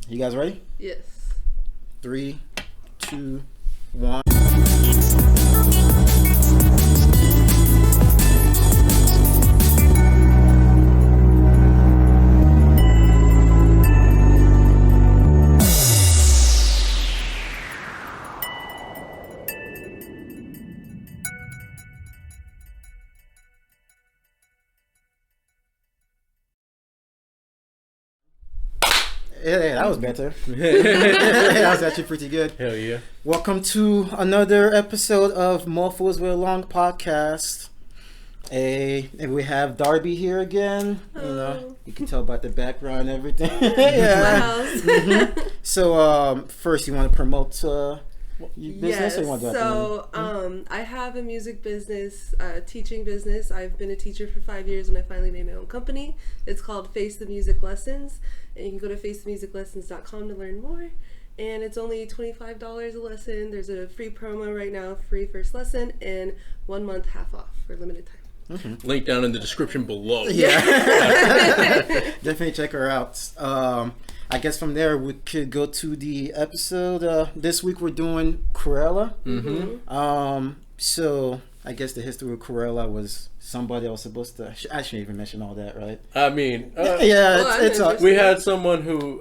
You guys ready? Yes. 3, 2, 1. Yeah, that was better. That was actually pretty good. Hell yeah. Welcome to another episode of Mofos with a Long podcast. And we have Darby here again. You know, you can tell about the background and everything. Yeah. So, first, you want to promote your business? Or you want to do So, I have a music business, teaching business. I've been a teacher for 5 years and I finally made my own company. It's called Face the Music Lessons. And you can go to facethemusiclessons.com to learn more. And it's only $25 a lesson. There's a free promo right now, free first lesson, and 1 month half off for limited time. Mm-hmm. Link down in the description below. Yeah. Definitely check her out. I guess from there we could go to the episode. This week we're doing Cruella. Mm-hmm. So I guess the history of Cruella was somebody else supposed to. I shouldn't even mention all that, right? I mean, We we had someone who,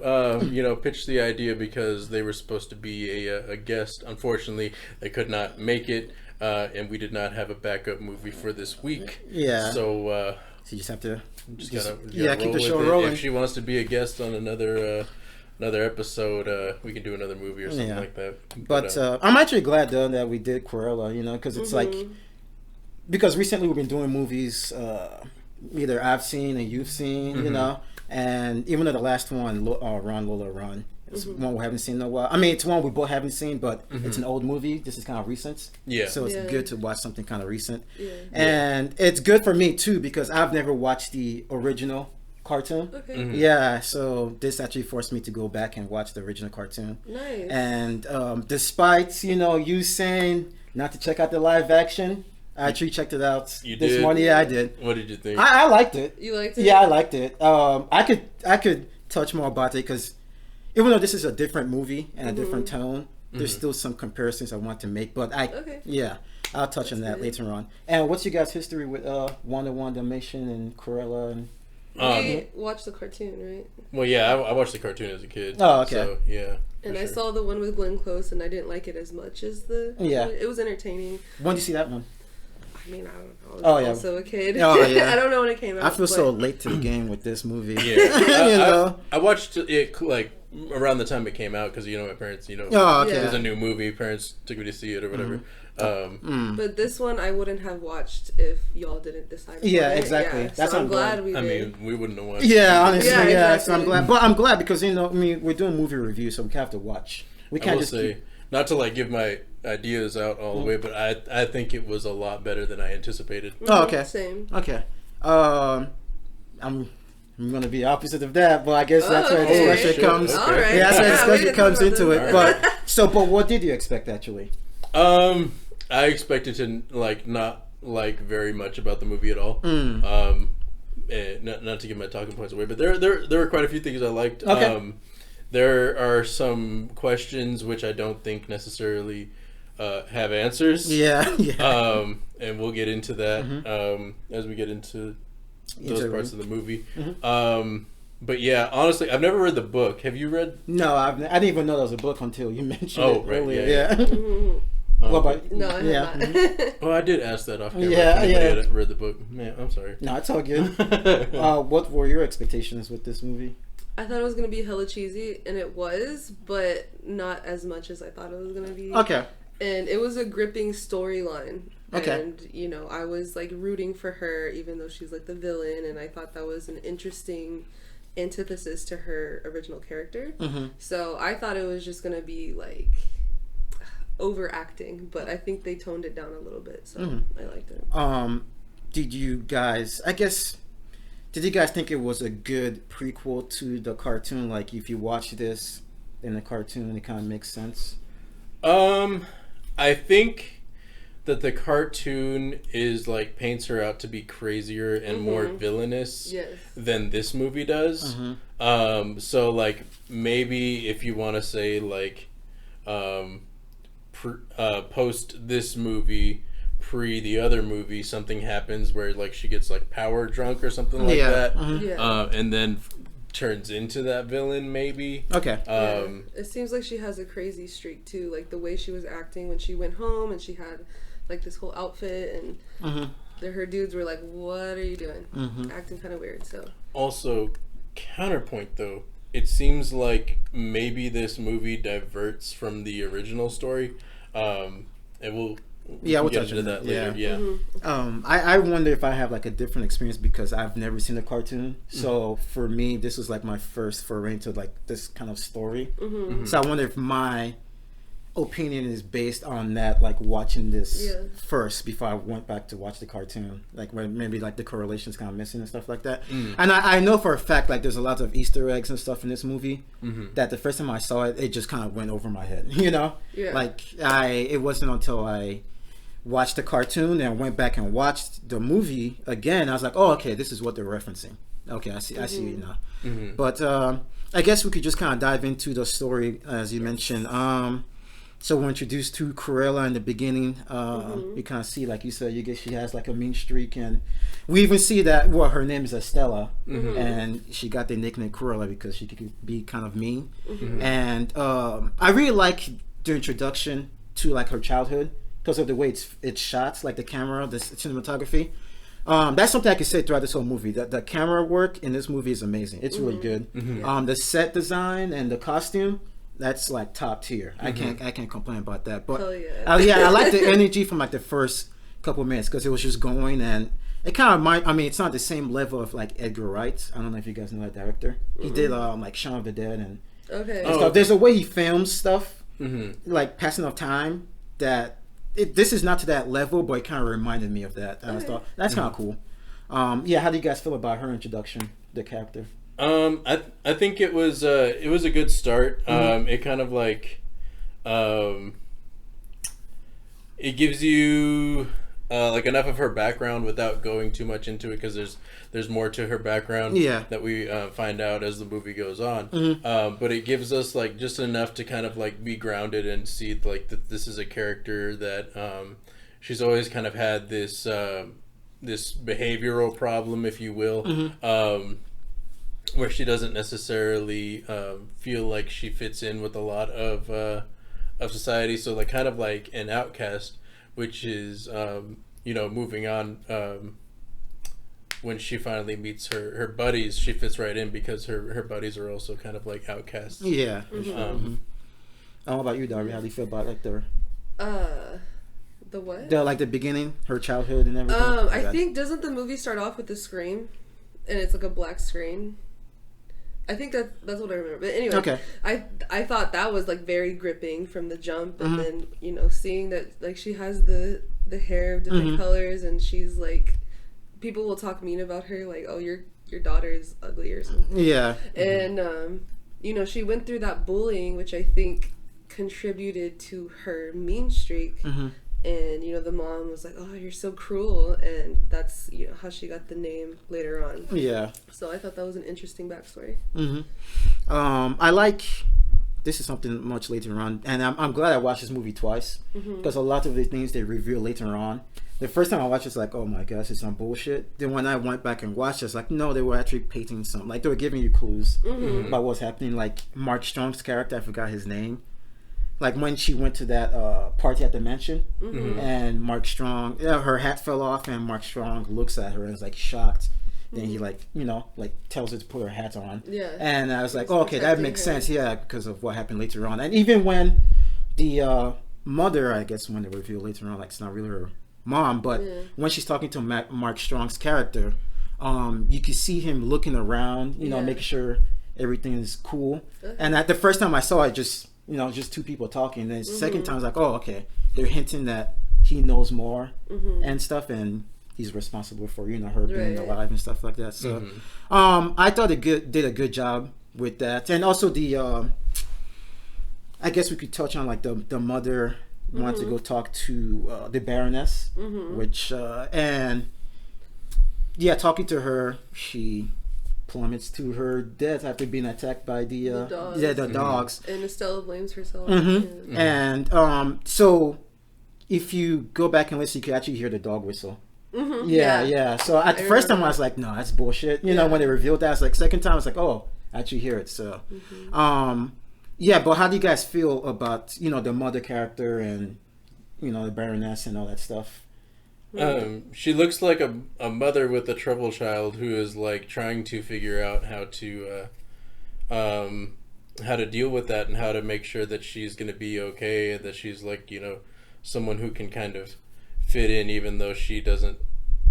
pitched the idea because they were supposed to be a guest. Unfortunately, they could not make it, and we did not have a backup movie for this week. Yeah. So you just have to just gotta keep the show with it. rolling. If she wants to be a guest on another episode, we can do another movie or something like that. But I'm actually glad though that we did Cruella, because it's like, because recently we've been doing movies either I've seen and you've seen, and even though the last one, Run Lola Run, it's one we haven't seen in a while. I mean, it's one we both haven't seen, but it's an old movie. This is kind of recent. Yeah. So it's good to watch something kind of recent. Yeah. And it's good for me too because I've never watched the original cartoon. Okay. Mm-hmm. Yeah, so this actually forced me to go back and watch the original cartoon. Nice. And despite, you saying not to check out the live action, I actually checked it out this morning. Yeah, I did. What did you think? I liked it. You liked it? Yeah, I liked it. I could touch more about it because even though this is a different movie and a different tone, there's still some comparisons I want to make. But I'll touch on that later on. And what's your guys' history with Wonder Woman, Dalmations, and Cruella? And we watched the cartoon, right? Well, yeah, I watched the cartoon as a kid. Oh, okay. So, yeah. And I saw the one with Glenn Close, and I didn't like it as much as the... Yeah. It was entertaining. When did you see that one? I mean, I don't know. I was also a kid. Oh, yeah. I don't know when it came out. I feel so late to the game with this movie. Yeah. I watched it, like, around the time it came out, because, my parents, it was a new movie. Parents took me to see it or whatever. But this one I wouldn't have watched if y'all didn't decide. Yeah, exactly. Yeah, That's so I'm glad we did. I mean, we wouldn't have watched. Yeah, honestly, yeah. Exactly. So I'm glad. But I'm glad because we're doing movie reviews, so we have to watch. We can't just say not to like give my ideas out all the way, but I think it was a lot better than I anticipated. Oh, okay. Same. Okay. I'm going to be opposite of that, but I guess that's where the discussion comes. All right. Yeah, that's where the discussion comes into it. Right. But what did you expect actually? I expected to not like very much about the movie at all. Not to give my talking points away, but there were quite a few things I liked. Okay. There are some questions which I don't think necessarily have answers. Yeah. And we'll get into that as we get into those parts of the movie. But yeah, honestly, I've never read the book. Have you read? No, I didn't even know there was a book until you mentioned it earlier. Yeah. What about no, I have not. Oh, I did ask that off camera. Yeah. I read the book. Man, I'm sorry. No, it's all good. What were your expectations with this movie? I thought it was going to be hella cheesy, and it was, but not as much as I thought it was going to be. Okay. And it was a gripping storyline. Okay. And, I was, rooting for her, even though she's, the villain, and I thought that was an interesting antithesis to her original character. So I thought it was just going to be, overacting, but I think they toned it down a little bit, so I liked it. Did you guys think it was a good prequel to the cartoon? Like, if you watch this in the cartoon, it kind of makes sense? I think that the cartoon is paints her out to be crazier and more villainous than this movie does. So like maybe if you want to say like post this movie, pre the other movie, something happens where like she gets like power drunk or something like that, and then turns into that villain maybe. Okay. It seems like she has a crazy streak too, like the way she was acting when she went home and she had like this whole outfit and her dudes were like, what are you doing? Acting kind of weird. So also counterpoint though, it seems like maybe this movie diverts from the original story, and we'll touch into that later. I wonder if I have like a different experience because I've never seen a cartoon. So for me, this was like my first foray into like this kind of story. So I wonder if my opinion is based on that, like watching this first before I went back to watch the cartoon, like where maybe like the correlation's kind of missing and stuff like that. And I know for a fact like there's a lot of Easter eggs and stuff in this movie that the first time I saw it, it just kind of went over my head, you know? Like it wasn't until I watched the cartoon and went back and watched the movie again, I was like, oh, okay, this is what they're referencing. Okay, I see it now. But I guess we could just kind of dive into the story as you mentioned. So we're introduced to Cruella in the beginning. You kind of see, like you said, she has like a mean streak, and we even see that. Well, her name is Estella, and she got the nickname Cruella because she could be kind of mean. And I really like the introduction to like her childhood because of the way it's shot, like the camera, the cinematography. That's something I can say throughout this whole movie. The camera work in this movie is amazing. It's really good. The set design and the costume. That's like top tier. I can't complain about that. But I like the energy from like the first couple of minutes because it was just going, and it kind of it's not the same level of like Edgar Wright. I don't know if you guys know that director. He did like Shaun of the Dead and stuff. There's a way he films stuff, like passing of time. That this is not to that level, but it kind of reminded me of that. I thought that's kind of cool. How do you guys feel about her introduction, the character? I think it was a good start. It kind of like it gives you like enough of her background without going too much into it because there's more to her background that we find out as the movie goes on. But it gives us like just enough to kind of like be grounded and see like that this is a character that she's always kind of had this this behavioral problem, if you will. Where she doesn't necessarily feel like she fits in with a lot of society, so like kind of like an outcast, which is moving on. When she finally meets her buddies, she fits right in because her buddies are also kind of like outcasts. How about you, Darby? How do you feel about like the what? The beginning, her childhood and everything. I think doesn't the movie start off with the screen, and it's like a black screen. I think that's what I remember. But anyway, I thought that was like very gripping from the jump, and then seeing that like she has the hair of different colors, and she's like, people will talk mean about her, like, oh, your daughter is ugly or something. And she went through that bullying, which I think contributed to her mean streak. And the mom was like, oh, you're so cruel, and that's how she got the name later on. So I thought that was an interesting backstory. I like this is something much later on, and I'm glad I watched this movie twice because a lot of the things they reveal later on, the first time I watched it's like, oh my gosh, it's some bullshit. Then when I went back and watched it's like, no, they were actually painting some, like they were giving you clues about what's happening. Like Mark Strong's character, I forgot his name. Like when she went to that party at the mansion, and Mark Strong, her hat fell off, and Mark Strong looks at her and is like shocked. Then he like tells her to put her hat on. And I was like, oh, okay, that makes sense. Because of what happened later on. And even when the mother, I guess when they reveal later on, like it's not really her mom, but when she's talking to Mark Strong's character, you can see him looking around, making sure everything is cool. And at the first time I saw it, just two people talking. And then the second time, I was like, oh, okay. They're hinting that he knows more and stuff, and he's responsible for, her being alive and stuff like that. So, I thought it did a good job with that. And also I guess we could touch on, like, the mother wanted to go talk to the Baroness, which, talking to her, she plummets to her death after being attacked by the dogs. the dogs. And Estella blames herself. Mm-hmm. Yeah. And so if you go back and listen, you can actually hear the dog whistle. Mm-hmm. Yeah. So at the first time I was like, no, that's bullshit. You know, when they revealed that, I was like, second time I was like, oh, I actually hear it. So, yeah. But how do you guys feel about the mother character and the Baroness and all that stuff? She looks like a mother with a troubled child who is like trying to figure out how to deal with that and how to make sure that she's going to be okay, and that she's like someone who can kind of fit in, even though she doesn't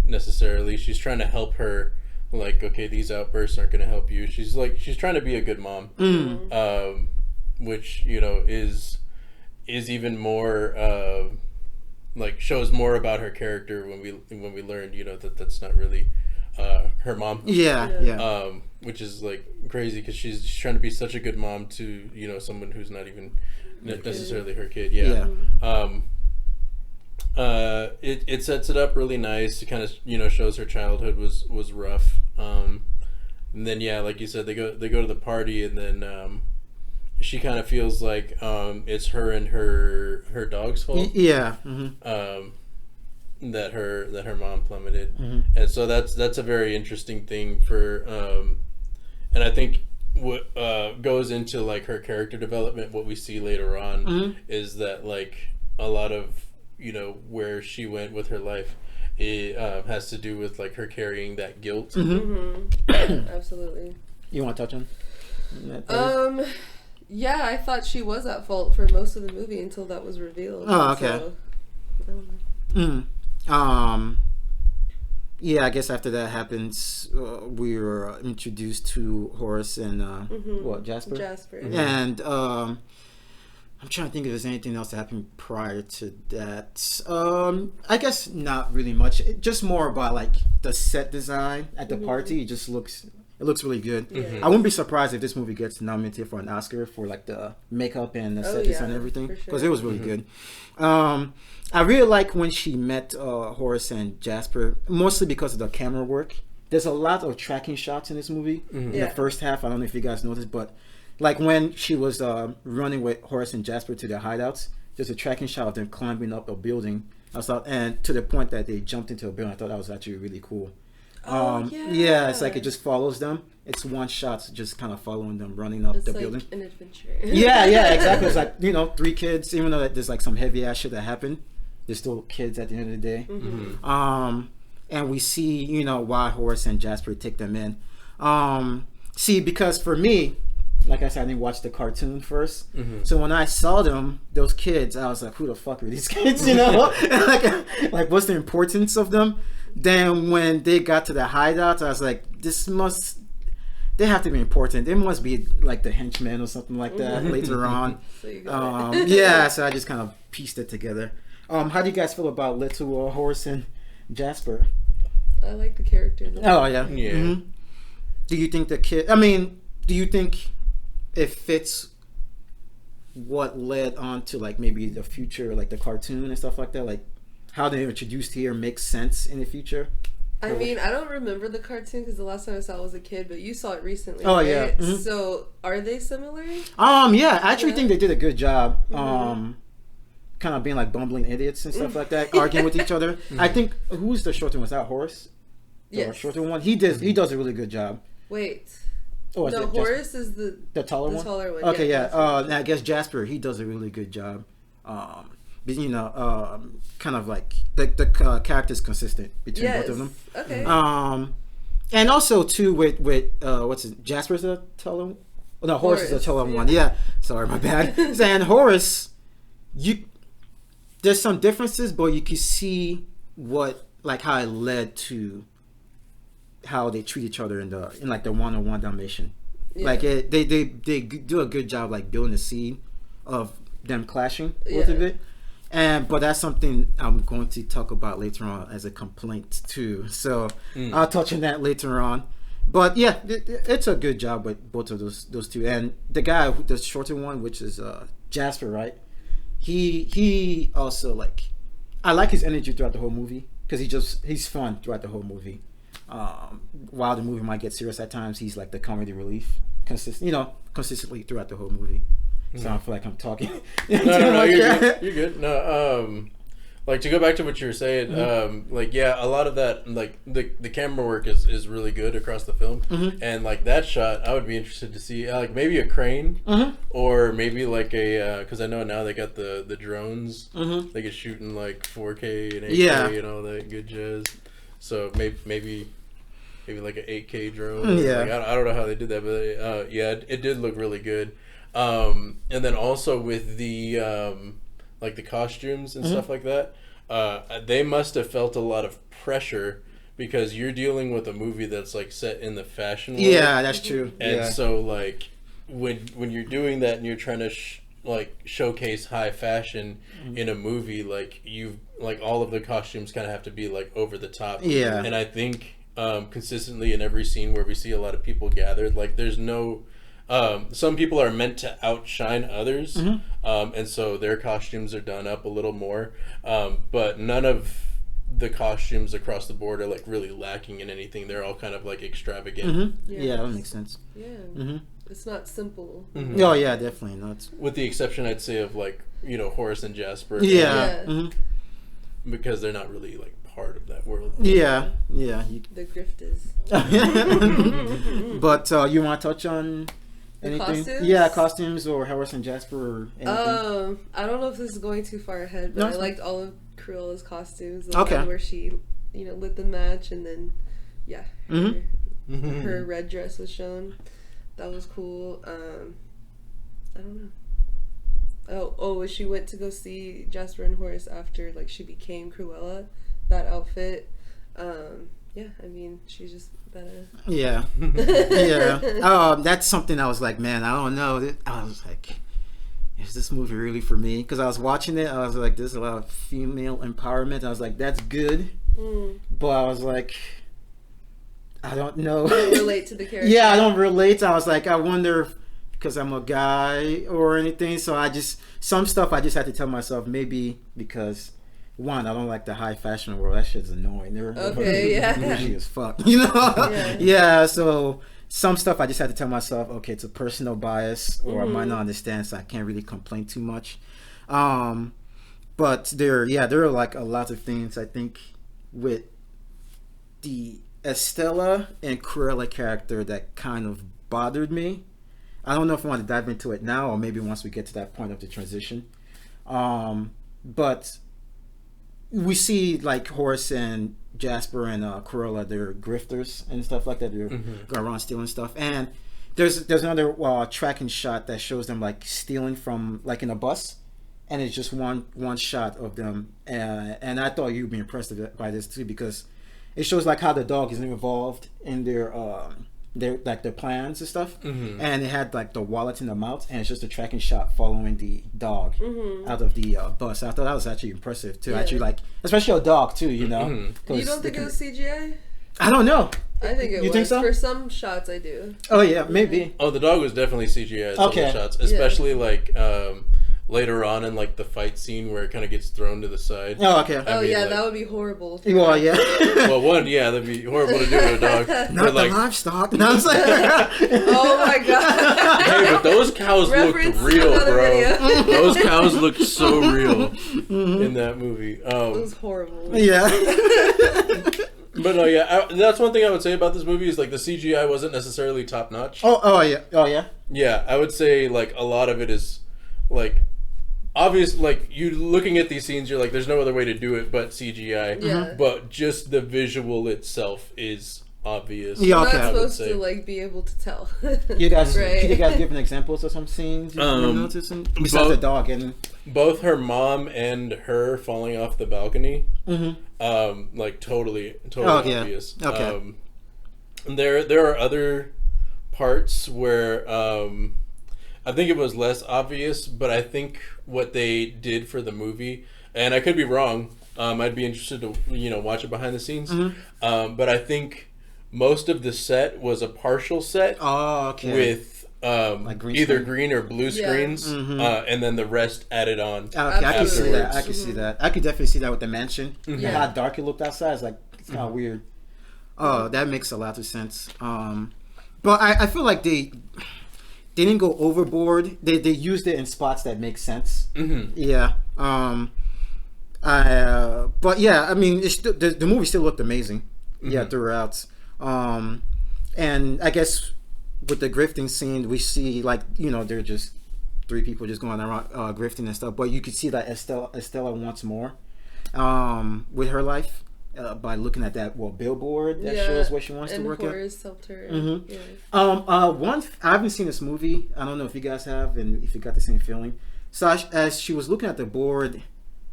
necessarily. She's trying to help her. Like, okay, these outbursts aren't going to help you. She's trying to be a good mom, which is even more. Like, shows more about her character when we learned that's not really her mom. Yeah. Which is like crazy because she's trying to be such a good mom to someone who's not even necessarily her kid. Yeah. It sets it up really nice. It kind of shows her childhood was rough. And then like you said, they go to the party, and then she kind of feels like it's her and her dog's fault. Yeah. That her mom plummeted, and so that's a very interesting thing for, and I think what goes into like her character development. What we see later on is that like a lot of where she went with her life, it has to do with like her carrying that guilt. Absolutely. You want to touch on that? Yeah, I thought she was at fault for most of the movie until that was revealed. Oh, okay. So, I don't know. Yeah, I guess after that happens, we were introduced to Horace and Jasper. Jasper. And I'm trying to think if there's anything else that happened prior to that. I guess not really much. Just more about like the set design at the party. It looks really good. Yeah. I wouldn't be surprised if this movie gets nominated for an Oscar for like the makeup and the set design and everything, because it was really good. I really like when she met Horace and Jasper, mostly because of the camera work. There's a lot of tracking shots in this movie in the first half. I don't know if you guys noticed, but like when she was running with Horace and Jasper to their hideouts, there's a tracking shot of them climbing up a building. And to the point that they jumped into a building. I thought that was actually really cool. Yeah, it's like it just follows them. It's one shot just kind of following them running up the building. It's like an adventure. Yeah, exactly. It's like, 3 kids, even though there's like some heavy ass shit that happened, they're still kids at the end of the day. And we see, why Horace and Jasper take them in. Because for me, like I said, I didn't watch the cartoon first. So when I saw them, those kids, I was like, who the fuck are these kids, like what's the importance of them? Then when they got to the hideout, I was like, they have to be important. They must be like the henchmen or something like that later on. So I just kind of pieced it together. How do you guys feel about little Horace and Jasper? I like the character. Oh, yeah. Do you think do you think it fits what led on to like maybe the future, like the cartoon and stuff like that? Like how they're introduced here makes sense in the future? I mean, I don't remember the cartoon because the last time I saw it was a kid, but you saw it recently. Oh, right? yeah. So are they similar? Yeah, I actually think they did a good job. Kind of being like bumbling idiots and stuff like that, arguing with each other. I think who's the shorter one? Was that Horace? The shorter one. He does a really good job. Wait. Oh, no, Horace is the taller one. The taller one. Okay, yeah. I guess Jasper, he does a really good job. Kind of like the character's consistent between both of them. Okay. And also too with what's it? Jasper's the taller one. Oh, no, Horace is the taller one. Yeah. Sorry, my bad. And Horace, there's some differences, but you can see how it led to how they treat each other in like the one-on-one Dalmatian. Like they do a good job like building the scene of them clashing both of it. But that's something I'm going to talk about later on as a complaint too. So I'll touch on that later on. But yeah, it's a good job with both of those two. And the guy, the shorter one, which is Jasper, right? He also I like his energy throughout the whole movie because he's fun throughout the whole movie. while the movie might get serious at times, he's like the comedy relief, consistently throughout the whole movie. So I feel like I'm talking. No, you're good. No, like to go back to what you were saying, like a lot of that, like the camera work is really good across the film, and like that shot, I would be interested to see like maybe a crane, or maybe like a because I know now they got the drones, they can shoot in like 4K and 8K and all that good jazz. So maybe like an 8K drone. Like, I don't know how they did that, but it did look really good. And then also with the like the costumes and stuff like that, they must have felt a lot of pressure because you're dealing with a movie that's like set in the fashion world. Yeah, that's true. And so like when you're doing that and you're trying to showcase high fashion in a movie, like all of the costumes kind of have to be like over the top. Yeah. And I think consistently in every scene where we see a lot of people gathered, like there's no some people are meant to outshine others, and so their costumes are done up a little more, but none of the costumes across the board are like really lacking in anything. They're all kind of like extravagant. Yeah, that makes sense. Yeah. It's not simple. Oh yeah, definitely not. With the exception, I'd say, of like Horace and Jasper. Because they're not really like part of that world. Yeah. The grifters. But you want to touch on anything? Costumes? Yeah, costumes or Horace and Jasper or anything. I don't know if this is going too far ahead, but I liked all of Cruella's costumes. The one where she, lit the match and then, her red dress was shown. That was cool. I don't know. Oh, she went to go see Jasper and Horace after like she became Cruella. That outfit. I mean, she's just better. Yeah. That's something I was like, man, I don't know. I was like, is this movie really for me? Because I was watching it, I was like, there's a lot of female empowerment. I was like, that's good. But I was like, I don't know. You don't relate to the character. Yeah, I don't relate. I was like, I wonder because I'm a guy or anything. So some stuff I just had to tell myself, maybe because one, I don't like the high fashion world. That shit's annoying. Bougie as fuck, Yeah, so some stuff I just had to tell myself, okay, it's a personal bias, or I might not understand, so I can't really complain too much. But there are like a lot of things I think with the Estella and Cruella character that kind of bothered me. I don't know if I want to dive into it now or maybe once we get to that point of the transition. But we see like Horace and Jasper and Cruella, they're grifters and stuff like that. They're going around stealing stuff. And there's another tracking shot that shows them like stealing from like in a bus. And it's just one shot of them. And I thought you'd be impressed by this too, because it shows like how the dog is involved in their plans and stuff, and it had like the wallet in the mouth, and it's just a tracking shot following the dog out of the bus. I thought that was actually impressive too. Actually, like especially a dog too, You don't think it was CGI? I don't know. I think it was. You think so? For some shots, I do. Oh yeah, maybe. Oh, the dog was definitely CGI. Some of the shots, especially like. Later on in like the fight scene where it kind of gets thrown to the side. Oh, okay. That would be horrible. Well, yeah. That'd be horrible to do to a dog. Not the livestock. No, it's like, oh my god. Hey, but those cows looked real, bro. Those cows looked so real in that movie. It was horrible. Yeah. But no, that's one thing I would say about this movie is like the CGI wasn't necessarily top notch. Oh yeah. Yeah, I would say like a lot of it is like. Obvious, like you looking at these scenes, you're like, "There's no other way to do it but CGI." Yeah. But just the visual itself is obvious. Yeah, okay. You're not supposed to like be able to tell. You guys, can you guys give an examples of some scenes you noticed besides the dog and both her mom and her falling off the balcony? Like totally obvious. Okay. There are other parts where. I think it was less obvious, but I think what they did for the movie, and I could be wrong, I'd be interested to watch it behind the scenes. But I think most of the set was a partial set with like either green or blue screens, and then the rest added on. Okay, I can see that. I can see that. I could definitely see that with the mansion. How dark it looked outside. It's like it's kind of weird. Oh, that makes a lot of sense. But I feel like they didn't go overboard. They used it in spots that make sense. Mm-hmm. Yeah. But yeah, I mean, the movie still looked amazing. Mm-hmm. Yeah, throughout. And I guess with the grifting scene, we see like, you know, they're just three people just going around grifting and stuff. But you could see that Estella wants more with her life. By looking at that billboard that shows where she wants to work at. Mm-hmm. Yeah. I haven't seen this movie. I don't know if you guys have, and if you got the same feeling. So as she was looking at the board,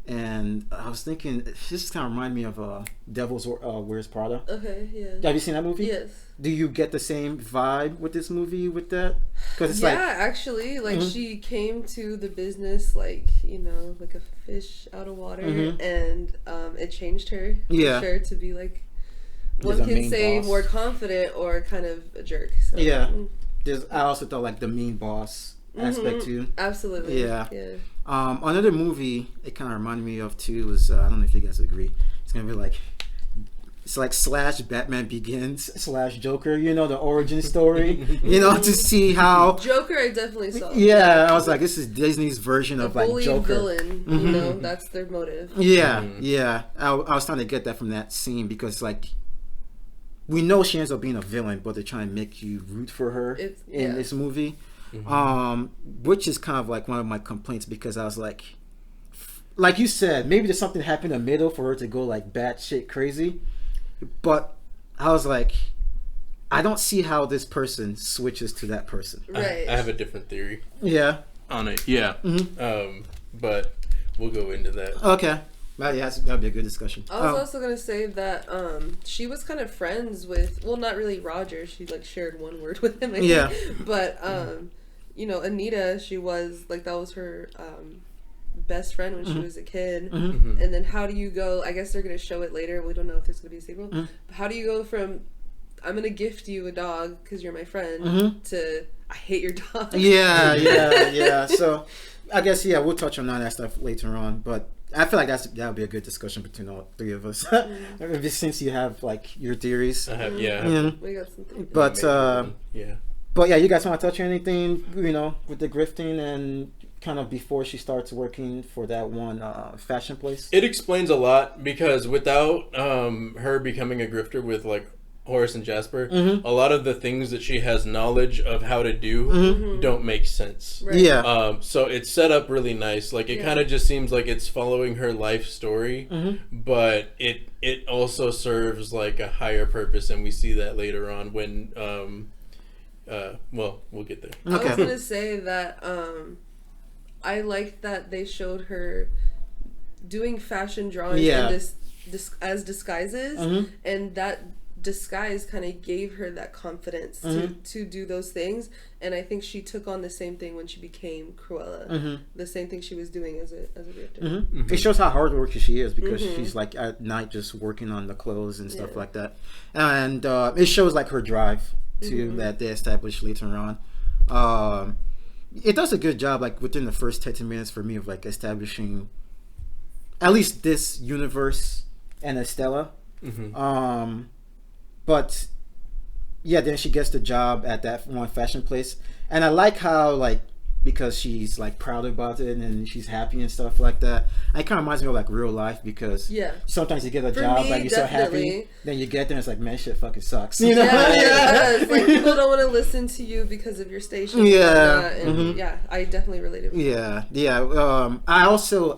and I was thinking, this kind of reminded me of Devil's Wears Prada. Okay, yeah. Have you seen that movie? Yes. Do you get the same vibe with this movie with that? Because it's actually, like she came to the business like, you know, like a fish out of water, and it changed her. Yeah. For sure, to be like, one can say boss. More confident or kind of a jerk. So, yeah. I also thought like the mean boss aspect too. Absolutely. Yeah. Another movie it kind of reminded me of too was I don't know if you guys agree. It's gonna be like / Batman Begins / Joker. You know, the origin story. You know, to see how Joker I definitely saw. Yeah, I was like, this is Disney's version of like Joker. Villain. You know, that's their motive. Yeah, yeah. I was trying to get that from that scene because like we know she ends up being a villain, but they're trying to make you root for her in this movie. Which is kind of like one of my complaints because I was like you said, maybe there's something happened in the middle for her to go like batshit crazy, but I was like, I don't see how this person switches to that person. Right. I have a different theory. Yeah. On it. Yeah. But we'll go into that. Okay. Well, yeah, that'd be a good discussion. I was also gonna say that she was kind of friends with, well, not really Roger. She like shared one word with him. I think. But you know, Anita, she was like, that was her best friend when she was a kid. And then how do you go? I guess they're gonna show it later. We don't know if there's gonna be a sequel. But how do you go from I'm gonna gift you a dog because you're my friend to I hate your dog? Yeah. So I guess we'll touch on that stuff later on, but I feel like that would be a good discussion between all three of us. Since you have like your theories. I have, we got something. But yeah, you guys want to touch on anything, you know, with the grifting and kind of before she starts working for that one fashion place? It explains a lot because without her becoming a grifter with like Horace and Jasper, a lot of the things that she has knowledge of how to do don't make sense. Right. Yeah. So it's set up really nice. Like it kind of just seems like it's following her life story, but it also serves like a higher purpose, and we see that later on when well, we'll get there. Okay. I was gonna say that I liked that they showed her doing fashion drawings as disguises, and that disguise kind of gave her that confidence to do those things. And I think she took on the same thing when she became Cruella. The same thing she was doing as a grifter. It shows how hardworking she is because she's like at night just working on the clothes and stuff like that, and it shows like her drive too that they established later on. It does a good job like within the first 30 minutes for me of like establishing at least this universe and Estella. But yeah, then she gets the job at that one fashion place, and I like how like because she's like proud about it and she's happy and stuff like that. It kind of reminds me of like real life because sometimes you get a job like you're so happy, then you get there and it's like, man, shit fucking sucks. You know? Like people don't want to listen to you because of your station. I definitely related with that. I also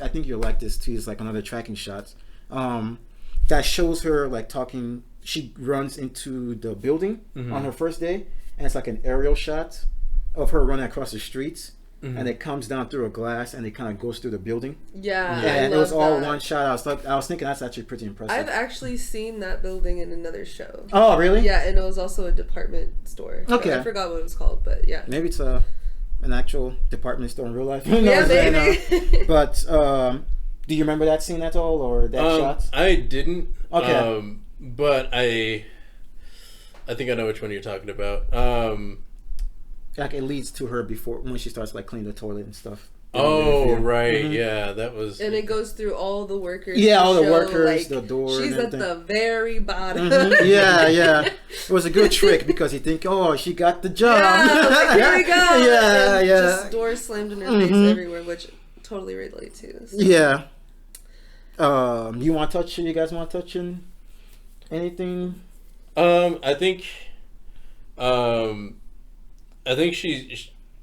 I think you'll like this too. It's like another tracking shot that shows her like talking. She runs into the building on her first day, and it's like an aerial shot of her running across the streets, and it comes down through a glass, and it kind of goes through the building. And it was all one shot. I was thinking that's actually pretty impressive. I've actually seen that building in another show. Oh, really? Yeah, and it was also a department store. Okay, I forgot what it was called, but yeah. Maybe it's an actual department store in real life. Yeah, maybe. But do you remember that scene at all, or that shot? I didn't. Okay. But I think I know which one you're talking about. like it leads to her before when she starts like cleaning the toilet and stuff. Oh, right. Yeah, that was... And it goes through all the workers. Yeah, all the show, workers, like, the door. She's and at the very bottom. Yeah. It was a good trick because you think, oh, she got the job. Yeah, like, here we go. Yeah, and yeah. Just doors slammed in her face everywhere, which totally relate to. So. Yeah. You want to touch? You guys want to touch on anything? I think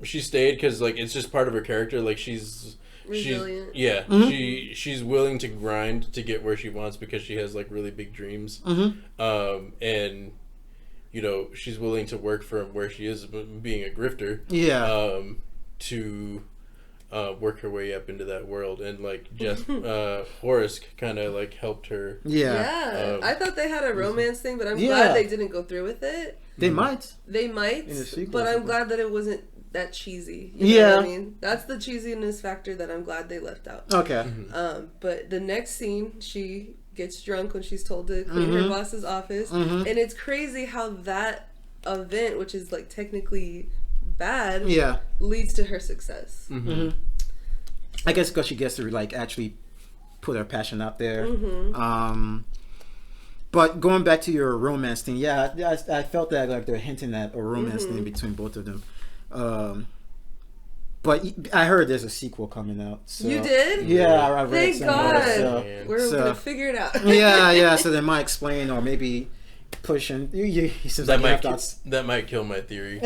she stayed because like it's just part of her character. Like she's resilient. She's willing to grind to get where she wants because she has like really big dreams. And you know she's willing to work from where she is, being a grifter. To work her way up into that world, and like Horace kind of like helped her. I thought they had a romance thing, but I'm glad they didn't go through with it. They might, but I'm glad that it wasn't that cheesy. You know what I mean? That's the cheesiness factor that I'm glad they left out. Okay. But the next scene, she gets drunk when she's told to clean her boss's office, and it's crazy how that event, which is like technically bad, leads to her success. I guess because she gets to like actually put her passion out there. But going back to your romance thing, I felt that like they're hinting at a romance thing between both of them. But I heard there's a sequel coming out. So. You did? Yeah, I read Thank God. So, we're gonna figure it out. So they might explain or maybe pushing. He says that might kill my theory.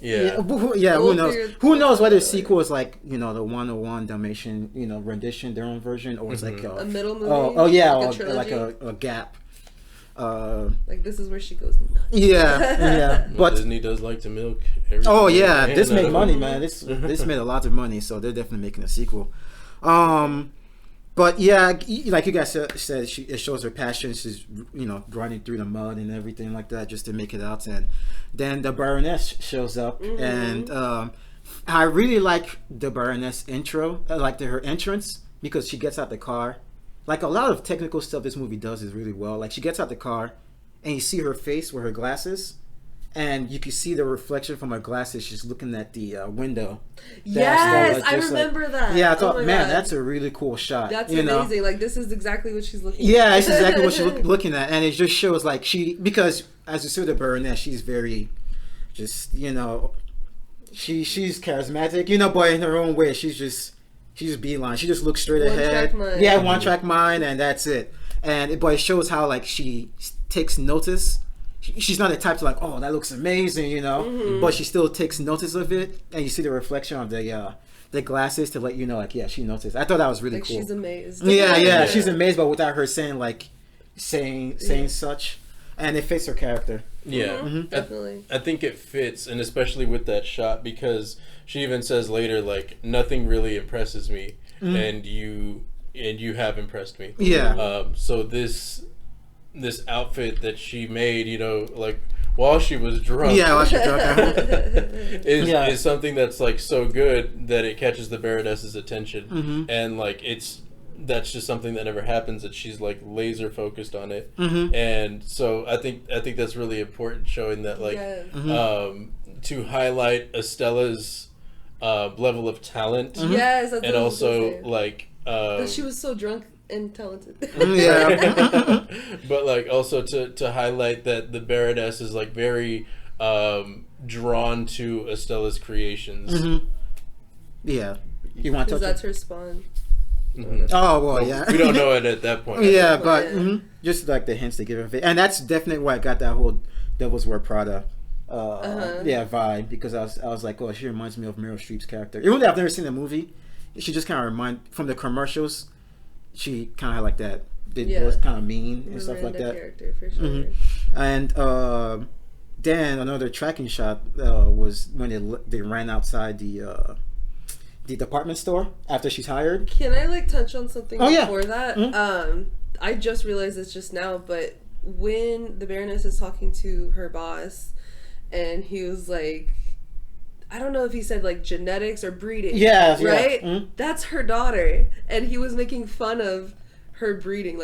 Who knows? Who knows whether the sequel is like, you know, the 101 Dalmatian, you know, rendition, their own version, or it's like a middle movie. Like a gap. Like this is where she goes nuts. But Disney does like to milk. This made money, man. This made a lot of money, so they're definitely making a sequel. But yeah, like you guys said, it shows her passion. She's, you know, grinding through the mud and everything like that just to make it out. And then the Baroness shows up, and I really like the Baroness intro. I like her entrance because she gets out the car. Like a lot of technical stuff this movie does is really well. Like she gets out the car, and you see her face with her glasses. And you can see the reflection from her glasses. She's looking at the window. Yes, I remember that. Yeah, I thought, man, that's a really cool shot. That's amazing. Like, this is exactly what she's looking at. Yeah, it's exactly what she's looking at. And it just shows, like, because, as you see the Baroness, she's very, just, you know, she's charismatic, you know, but in her own way, she's just beeline. She just looks straight ahead. One-track mind, and that's it. But it shows how, like, she takes notice. She's not the type to like, oh, that looks amazing, you know, but she still takes notice of it, and you see the reflection of the glasses to let you know, like, yeah, she noticed. I thought that was really cool. She's amazed. Yeah, she's amazed, but without her saying such, and it fits her character. Definitely. I think it fits, and especially with that shot, because she even says later, like, nothing really impresses me, and you have impressed me. So this outfit that she made, you know, like while she was drunk, is something that's like so good that it catches the Baroness's attention, and like that's just something that never happens, that she's like laser focused on it, and so I think that's really important, showing that like to highlight Estella's level of talent, and also like she was so drunk and talented. But like also to highlight that the Baroness is like very drawn to Estella's creations. You want to? That's her spawn. Oh well, yeah. We don't know it at that point. But just like the hints they give her, and that's definitely why I got that whole Devil's Wear Prada vibe, because I was like, oh, she reminds me of Meryl Streep's character. Even though I've never seen the movie, she just kind of from the commercials. She kind of had like that. It was kind of mean and stuff like that. Character for sure. And then another tracking shot was when they ran outside the department store after she's hired. Can I like touch on something before that? I just realized this just now, but when the Baroness is talking to her boss, and he was like, I don't know if he said like genetics or breeding. Right? That's her daughter. And he was making fun of her breeding,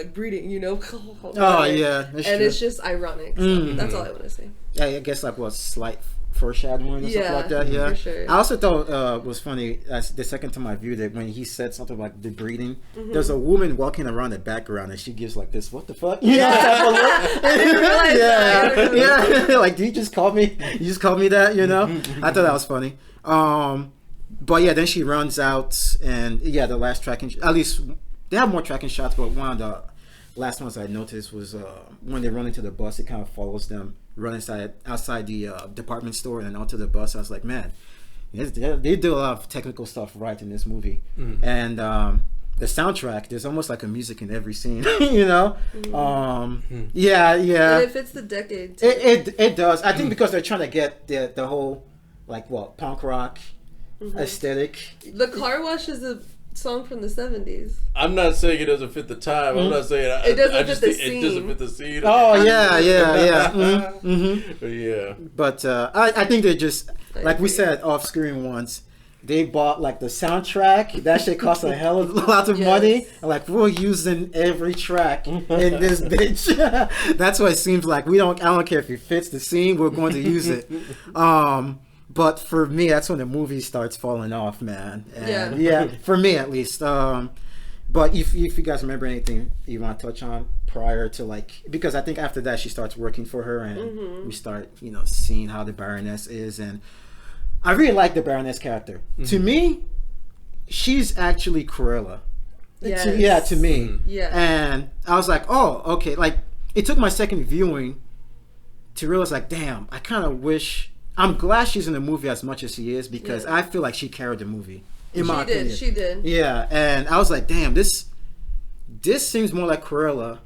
you know? And it's just ironic. So that's all I want to say. I guess like slight foreshadowing or something like that. Yeah, for sure. I also thought it was funny the second time I viewed it when he said something like the breeding. There's a woman walking around the background and she gives like this, what the fuck? You know, type of look. I didn't realize that. Yeah. Like, did you just call me? You just called me that? You know, I thought that was funny. But yeah, then she runs out, and yeah, the last tracking, at least they have more tracking shots, but one of the last ones I noticed was when they run into the bus, it kind of follows them run outside the department store and onto the bus. I was like, man, they do a lot of technical stuff right in this movie. And the soundtrack, there's almost like a music in every scene, you know. Yeah. And it fits the decade too. It does. I think because they're trying to get the whole like punk rock aesthetic. The Car Wash is a song from the 70s. I'm not saying it doesn't fit the time. I'm not saying it doesn't fit the scene. It doesn't fit the scene. Oh yeah. Yeah. But I think they're just like we said off screen once. They bought like the soundtrack. That shit cost a hell of a lot of money. And, like, we're using every track in this bitch. That's what it seems like. I don't care if it fits the scene. We're going to use it. But for me, that's when the movie starts falling off, man. And yeah, for me at least. But if you guys remember anything you want to touch on prior to like, because I think after that she starts working for her, and we start seeing how the Baroness is, and I really like the Baroness character. To me, she's actually Cruella. Yes. To me. Yeah. And I was like, oh, okay. Like, it took my second viewing to realize, like, damn, I kind of wish. I'm glad she's in the movie as much as she is, because I feel like she carried the movie. In my opinion. She did. Yeah, and I was like, damn, this seems more like Cruella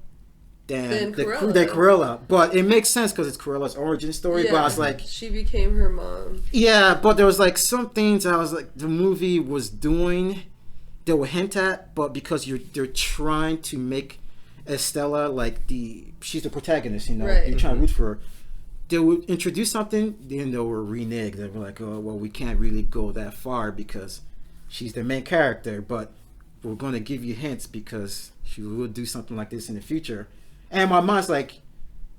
than Cruella. But it makes sense because it's Cruella's origin story. But I was like, she became her mom. Yeah, but there was like some things I was like, the movie was doing, they were hint at, but because they're trying to make Estella like she's the protagonist, you're trying to root for her. They would introduce something, then they were reneged. They were like, oh, well, we can't really go that far because she's the main character, but we're going to give you hints because she will do something like this in the future. And my mind's like,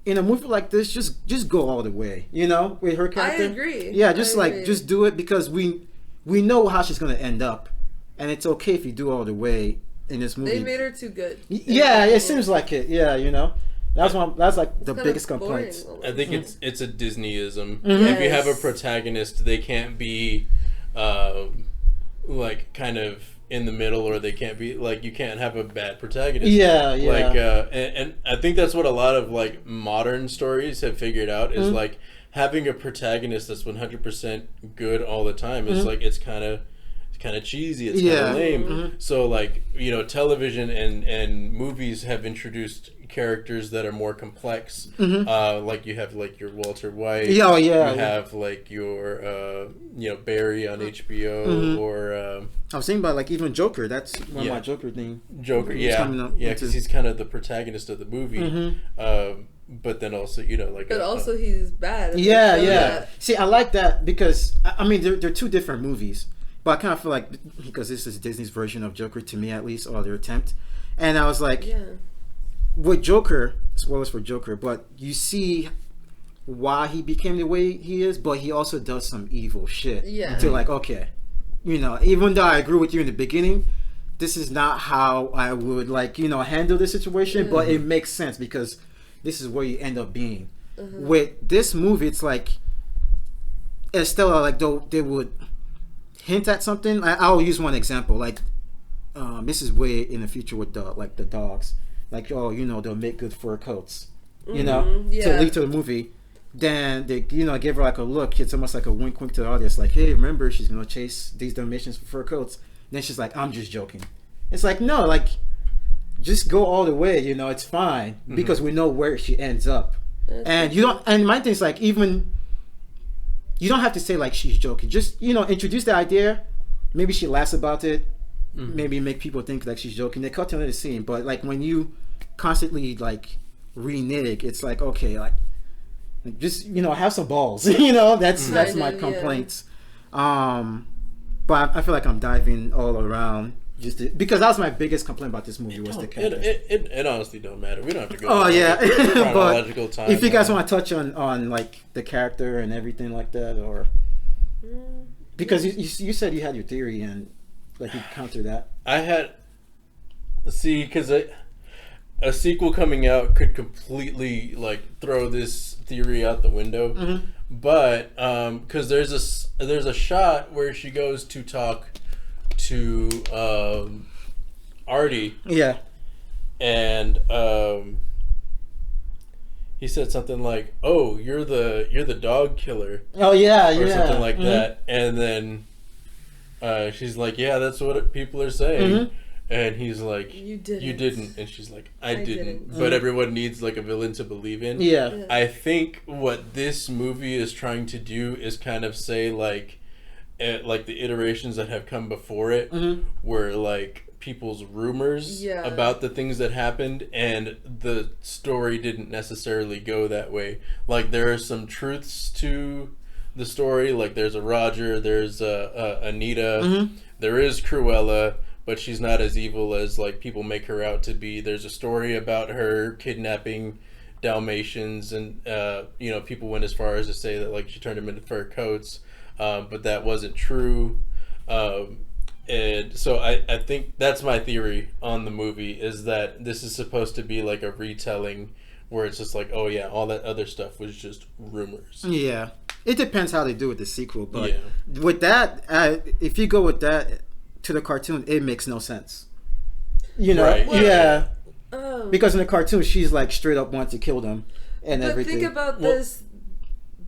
in a movie like this, just go all the way, with her character. I agree. Yeah, just do it, because we know how she's going to end up, and it's okay if you do all the way in this movie. They made her too good. Yeah, it seems like it. Yeah, That's like the biggest complaint. I think it's a Disneyism. If you have a protagonist, they can't be like kind of in the middle, or they can't be like, you can't have a bad protagonist. Yeah. Like and I think that's what a lot of like modern stories have figured out is like having a protagonist that's 100% good all the time is like it's kind of cheesy, it's kind of lame. So like, television and movies have introduced characters that are more complex. Like you have like your Walter White. You have like your Barry on HBO, or I was thinking about like even Joker. That's one of my Joker thing. Because he's kind of the protagonist of the movie. But then also, also he's bad. Yeah. See, I like that because I mean they're two different movies. But I kind of feel like, because this is Disney's version of Joker, to me at least, or their attempt. And I was like, with Joker, spoilers for Joker, but you see why he became the way he is, but he also does some evil shit. Yeah. To like, okay, even though I agree with you in the beginning, this is not how I would handle this situation, but it makes sense because this is where you end up being. With this movie, it's like, Estella, like, they would hint at something. I'll use one example. Like, this is way in the future with the dogs. Like, they'll make good fur coats. To lead to the movie. Then they, give her like a look. It's almost like a wink to the audience. Like, hey, remember, she's gonna chase these Dalmatians for fur coats. And then she's like, I'm just joking. It's like, no, like, just go all the way. It's fine because we know where she ends up. And you don't. And my thing is like, even. You don't have to say like she's joking. Just introduce the idea. Maybe she laughs about it. Maybe make people think like she's joking. They cut to another scene. But like when you constantly like renege, it's like, okay, like just have some balls. That's my complaints. But I feel like I'm diving all around. Because that was my biggest complaint about this movie was the character. It honestly don't matter. We don't have to go. Oh yeah, chronological time. If you guys want to touch on like the character and everything like that, or because you said you had your theory and like you counter that. I had because a sequel coming out could completely like throw this theory out the window. Mm-hmm. But because there's a shot where she goes to talk to Artie. Yeah. And he said something like, "Oh, you're the dog killer." Oh yeah, or something like that. And then she's like, "Yeah, that's what people are saying." Mm-hmm. And he's like, "You didn't." And she's like, "I didn't." But everyone needs like a villain to believe in. Yeah. I think what this movie is trying to do is kind of say like the iterations that have come before it were like people's rumors about the things that happened, and the story didn't necessarily go that way. Like there are some truths to the story. Like there's a Roger, there's a Anita, there is Cruella, but she's not as evil as like people make her out to be. There's a story about her kidnapping Dalmatians, and people went as far as to say that like she turned them into fur coats, but that wasn't true. And so I think that's my theory on the movie, is that this is supposed to be like a retelling where it's just like, oh yeah, all that other stuff was just rumors. Yeah, it depends how they do with the sequel, but with that, if you go with that to the cartoon, it makes no sense. Right. Yeah. Because in the cartoon, she's like straight up wants to kill them and everything. But think about this: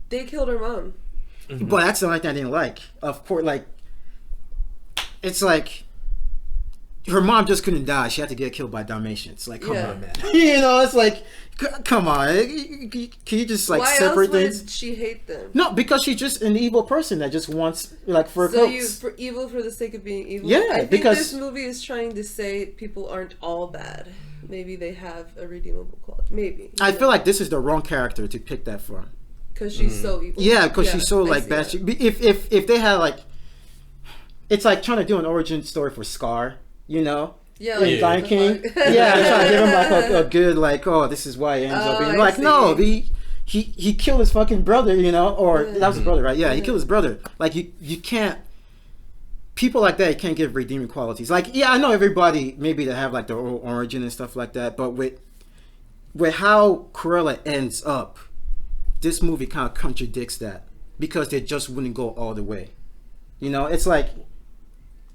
they killed her mom. Mm-hmm. But that's the only thing I didn't like. Of course, like it's like her mom just couldn't die; she had to get killed by Dalmatians. Like, come on, man. It's like, come on. Can you just like separate things? Why else would she hate them? No, because she's just an evil person that just wants like for evil for the sake of being evil. Yeah, I think because this movie is trying to say people aren't all bad. Maybe they have a redeemable quality. Maybe. I feel like this is the wrong character to pick that from. Because she's so evil. Yeah, because she's so like bad. If they had like, it's like trying to do an origin story for Scar, Yeah, like Lion King. Yeah, trying to give him like a good like, oh, this is why he ends up being like, no, he killed his fucking brother, or that was his brother, right? Yeah, he killed his brother. Like you can't. People like that, you can't give redeeming qualities. Like, yeah, I know everybody maybe they have like their own origin and stuff like that, but with how Cruella ends up, this movie kind of contradicts that because they just wouldn't go all the way. It's like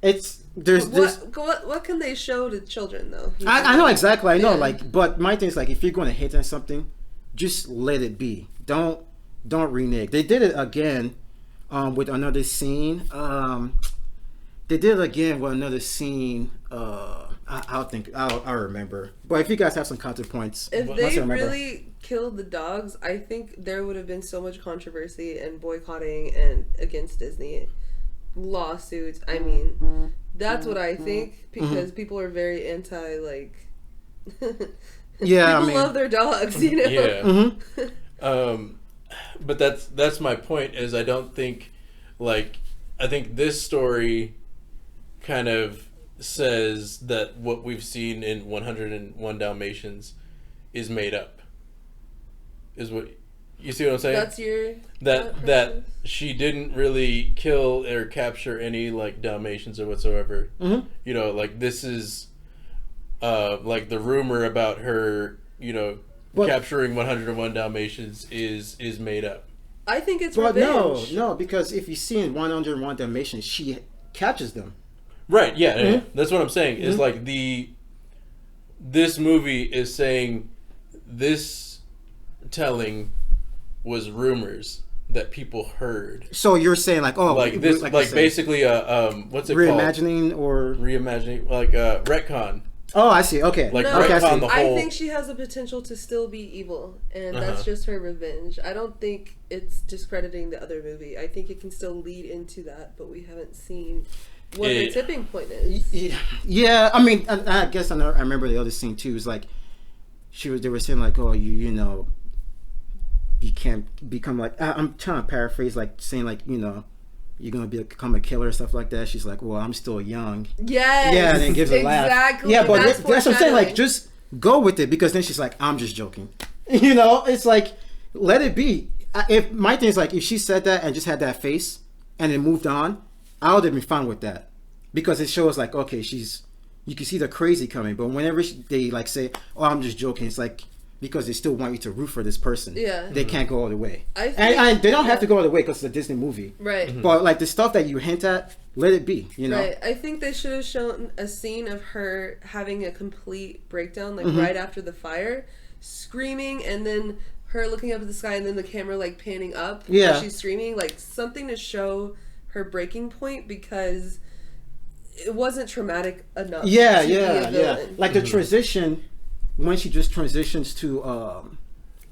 what can they show to children though? I know exactly. I know but my thing is like if you're going to hate on something, just let it be. Don't renege. They did it again with another scene. They did it again with another scene. I'll remember. But if you guys have some counterpoints, if they really killed the dogs, I think there would have been so much controversy and boycotting and against Disney lawsuits. I mean, that's what I think because people are very anti like. Yeah, people love their dogs, Yeah. But that's my point. Is I don't think I think this story kind of says that what we've seen in 101 Dalmatians is made up. Is what you see what I'm saying? That's your that she didn't really kill or capture any like Dalmatians or whatsoever. Mm-hmm. Like this is like the rumor about her, capturing 101 Dalmatians is made up. I think it's revenge. No, because if you see in 101 Dalmatians, she captures them. Right, yeah, that's what I'm saying. Is like this movie is saying this telling was rumors that people heard. So you're saying like, oh, like this, like basically what's it reimagining called? Or reimagining, like retcon. Oh, I see. Okay, like no, retcon the whole. I think she has the potential to still be evil, and that's just her revenge. I don't think it's discrediting the other movie. I think it can still lead into that, but we haven't seen what the tipping point is. Yeah, I mean, I guess I remember the other scene too. Is like they were saying like, oh, you can't become like, I'm trying to paraphrase, like saying like, you're gonna become a killer and stuff like that. She's like, well, I'm still young. Yes. Yeah, and then gives a laugh. Exactly. Yeah, but that's what I'm saying. Like, foreshadowing. just go with it, because then she's like, I'm just joking. You know, it's like, let it be. If my thing is like, if she said that and just had that face and then moved on, I would have been fine with that, because it shows like, okay, you can see the crazy coming. But whenever they like say, oh, I'm just joking, it's like, because they still want you to root for this person. Yeah. They can't go all the way. And they don't have to go all the way because it's a Disney movie. Right. Mm-hmm. But like the stuff that you hint at, let it be, you know? Right. I think they should have shown a scene of her having a complete breakdown, like Mm-hmm. right after the fire, screaming, and then her looking up at the sky, and then the camera like panning up. Yeah. She's screaming, like something to show her breaking point, because it wasn't traumatic enough. Yeah, to be a yeah. villain. Like the transition, when she just transitions to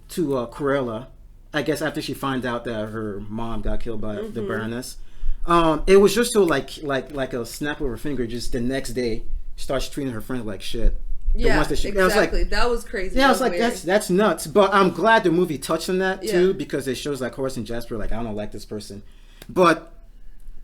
Cruella, I guess after she finds out that her mom got killed by the Baroness, it was just so like a snap of her finger. Just the next day, starts treating her friends like shit. Yeah, ones that she, exactly. That was crazy. Yeah, I was That like, weird. that's nuts. But I'm glad the movie touched on that too, Yeah. because it shows like Horace and Jasper, like, I don't like this person, but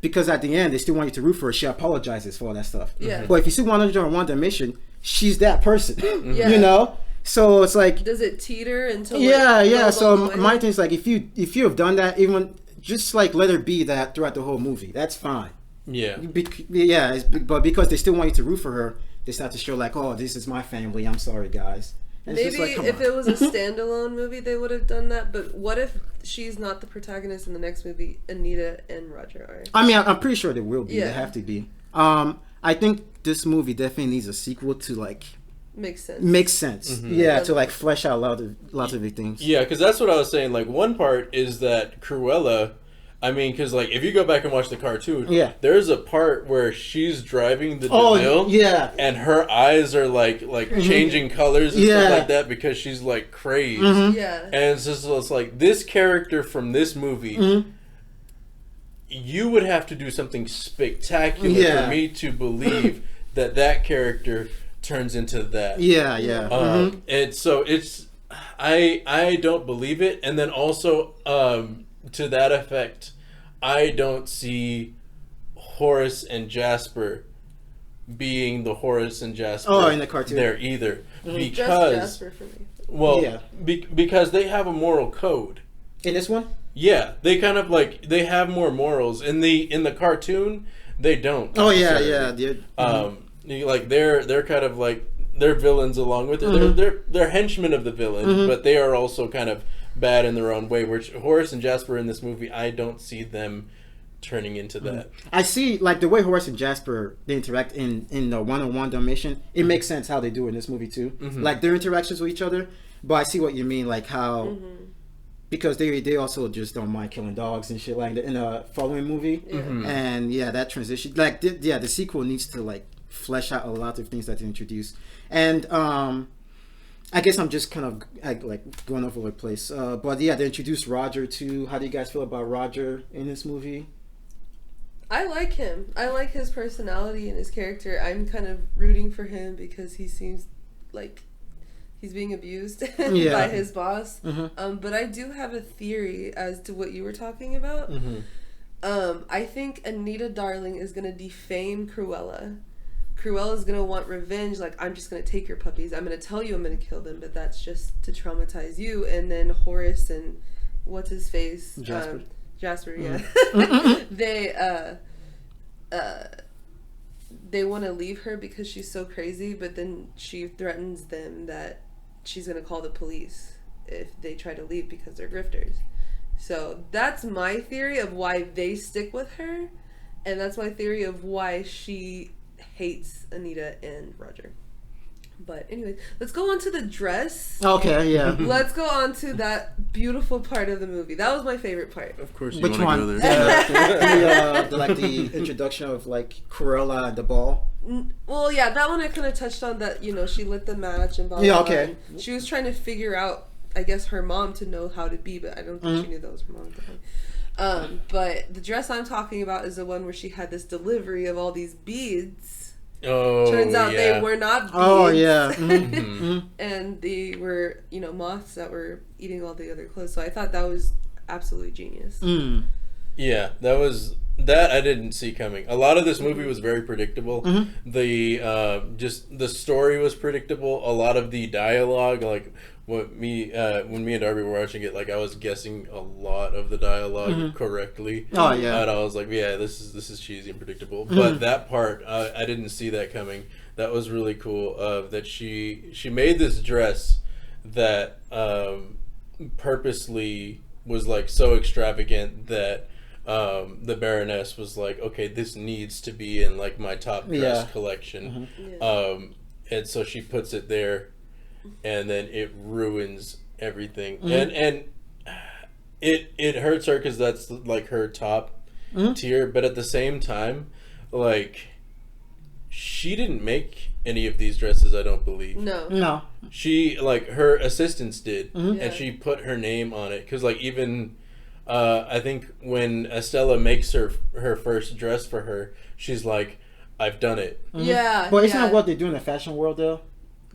because at the end they still want you to root for her. She apologizes for all that stuff. Yeah. But if you see 101 Dalmatians, she's that person. Yeah. You know. So it's like, Does it teeter until? yeah. goes all the So way? my thing is like, if you have done that, even just like let her be that throughout the whole movie. That's fine. Yeah. But because they still want you to root for her, they start to show like, oh, this is my family. I'm sorry, guys. And it's Maybe just like, come if on. it was a standalone movie, they would have done that. But what if she's not the protagonist in the next movie? Anita and Roger are. I mean, I'm pretty sure there will be. Yeah. They have to be. I think this movie definitely needs a sequel to like Makes sense. make sense. Yeah, to like flesh out lots of the things. Yeah, because that's what I was saying. Like, one part is that Cruella, I mean, because like if you go back and watch the cartoon, Yeah. there's a part where she's driving the Oh, DeVille, yeah. and her eyes are like changing colors and Yeah. stuff like that because she's like crazed. Yeah. And it's like this character from this movie, you would have to do something spectacular Yeah. for me to believe that character turns into that. Yeah. And so it's I don't believe it, and then also to that effect, I don't see Horace and Jasper being the Horace and Jasper in the cartoon. there either, Just because Jasper for me. well, Yeah. because they have a moral code. In this one? Yeah, they kind of like they have more morals in the cartoon. They don't. Oh yeah, necessarily. yeah. Like they're kind of like they're villains along with it. They're henchmen of the villain, but they are also kind of bad in their own way. Which Horace and Jasper in this movie, I don't see them turning into that. I see, like the way Horace and Jasper they interact in the 101 Dalmatian. It makes sense how they do it in this movie too. Like their interactions with each other. But I see what you mean, like how because they also just don't mind killing dogs and shit like that in the following movie. And yeah, that transition, like the sequel needs to like flesh out a lot of things that they introduce. And I guess I'm just kind of like going over the place. But yeah, they introduced Roger too. How do you guys feel about Roger in this movie? I like him. I like his personality and his character. I'm kind of rooting for him because he seems like he's being abused by his boss. But I do have a theory as to what you were talking about. I think Anita Darling is going to defame Cruella. Cruella's going to want revenge. Like, I'm just going to take your puppies. I'm going to tell you I'm going to kill them, but that's just to traumatize you. And then Horace and what's his face? Jasper, yeah. They want to leave her because she's so crazy, but then she threatens them that she's going to call the police if they try to leave because they're grifters. So that's my theory of why they stick with her, and that's my theory of why she hates Anita and Roger. But anyways, let's go on to the dress. Okay, yeah. Let's go on to that beautiful part of the movie. That was my favorite part. Of course, you Which want to one? go there. The introduction of like Cruella and the ball. Well, yeah, that one I kind of touched on. That, you know, she lit the match and blah, blah, Yeah, blah. okay. And she was trying to figure out, I guess, her mom to know how to be, but I don't think she knew that was her mom at the time. But the dress I'm talking about is the one where she had this delivery of all these beads. Oh, Turns out yeah. they were not beads. Oh yeah. And they were, you know, moths that were eating all the other clothes. So I thought that was absolutely genius. Yeah, that was That I didn't see coming. A lot of this movie was very predictable. The just the story was predictable. A lot of the dialogue, like when me and Darby were watching it, like I was guessing a lot of the dialogue correctly. Oh yeah, and I was like, yeah, this is cheesy and predictable. But that part, I didn't see that coming. That was really cool. That she made this dress that purposely was like so extravagant that the Baroness was like, okay, this needs to be in like my top dress collection. And so she puts it there, and then it ruins everything. And it hurts her because that's like her top tier, but at the same time, like, she didn't make any of these dresses, I don't believe. No. She, like, her assistants did, and she put her name on it. Because, like, even, I think when Estella makes her first dress for her, she's like, I've done it. Yeah. But isn't that what they do in the fashion world, though?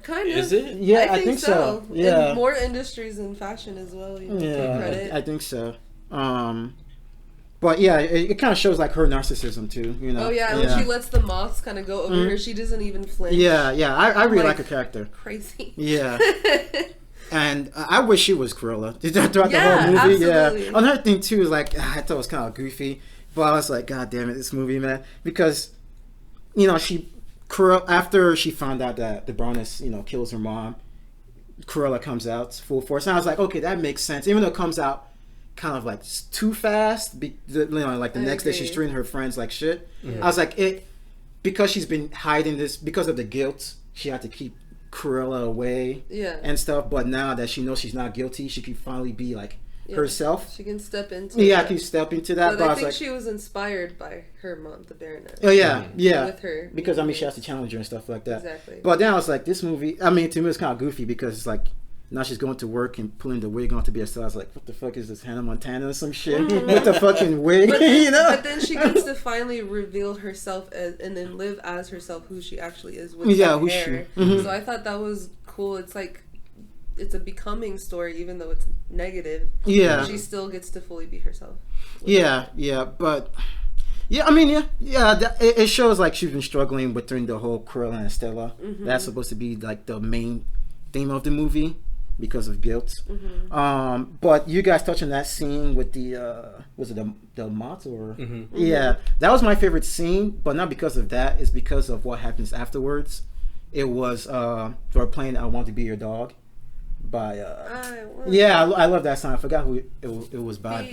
Kind of. Is it? Yeah, I think so. Yeah. In more industries than fashion as well. You know, take credit. I think so. But yeah, it kind of shows like her narcissism too, you know. Oh yeah, when she lets the moths kind of go over her, she doesn't even flinch. Yeah. I really like her character. Crazy. Yeah. And I wish she was Cruella throughout the whole movie. Absolutely. Yeah. Another thing too is like I thought it was kind of goofy, but I was like, God damn it, this movie, man, because you know after she found out that the Baroness, you know, kills her mom, Cruella comes out full force, and I was like, okay, that makes sense, even though it comes out kind of like too fast, you know, like the next day she's treating her friends like shit. I was like, because she's been hiding this because of the guilt, she had to keep Cruella away and stuff, but now that she knows she's not guilty, she can finally be like herself. She can step into can step into that. But I think she was inspired by her mom, the Baroness. Oh yeah. With her, because I mean, she has to challenge her and stuff like that. Exactly. But then I was like, this movie, I mean, to me it's kind of goofy because it's like now she's going to work and pulling the wig on to be a star. I was like, what the fuck is this, Hannah Montana or some shit with the fucking wig, you know? But then she gets to finally reveal herself and then live as herself, who she actually is with who hair. she. So I thought that was cool. It's like, it's a becoming story, even though it's negative. Yeah. She still gets to fully be herself. But... Yeah, I mean, it shows like she's been struggling within the whole Cruella and Estella. That's supposed to be like the main theme of the movie because of guilt. But you guys touched on that scene with the was it the Dalmations or yeah, that was my favorite scene, but not because of that. It's because of what happens afterwards. It was they're playing "I Want to Be Your Dog" by I love that song. I forgot who it was by,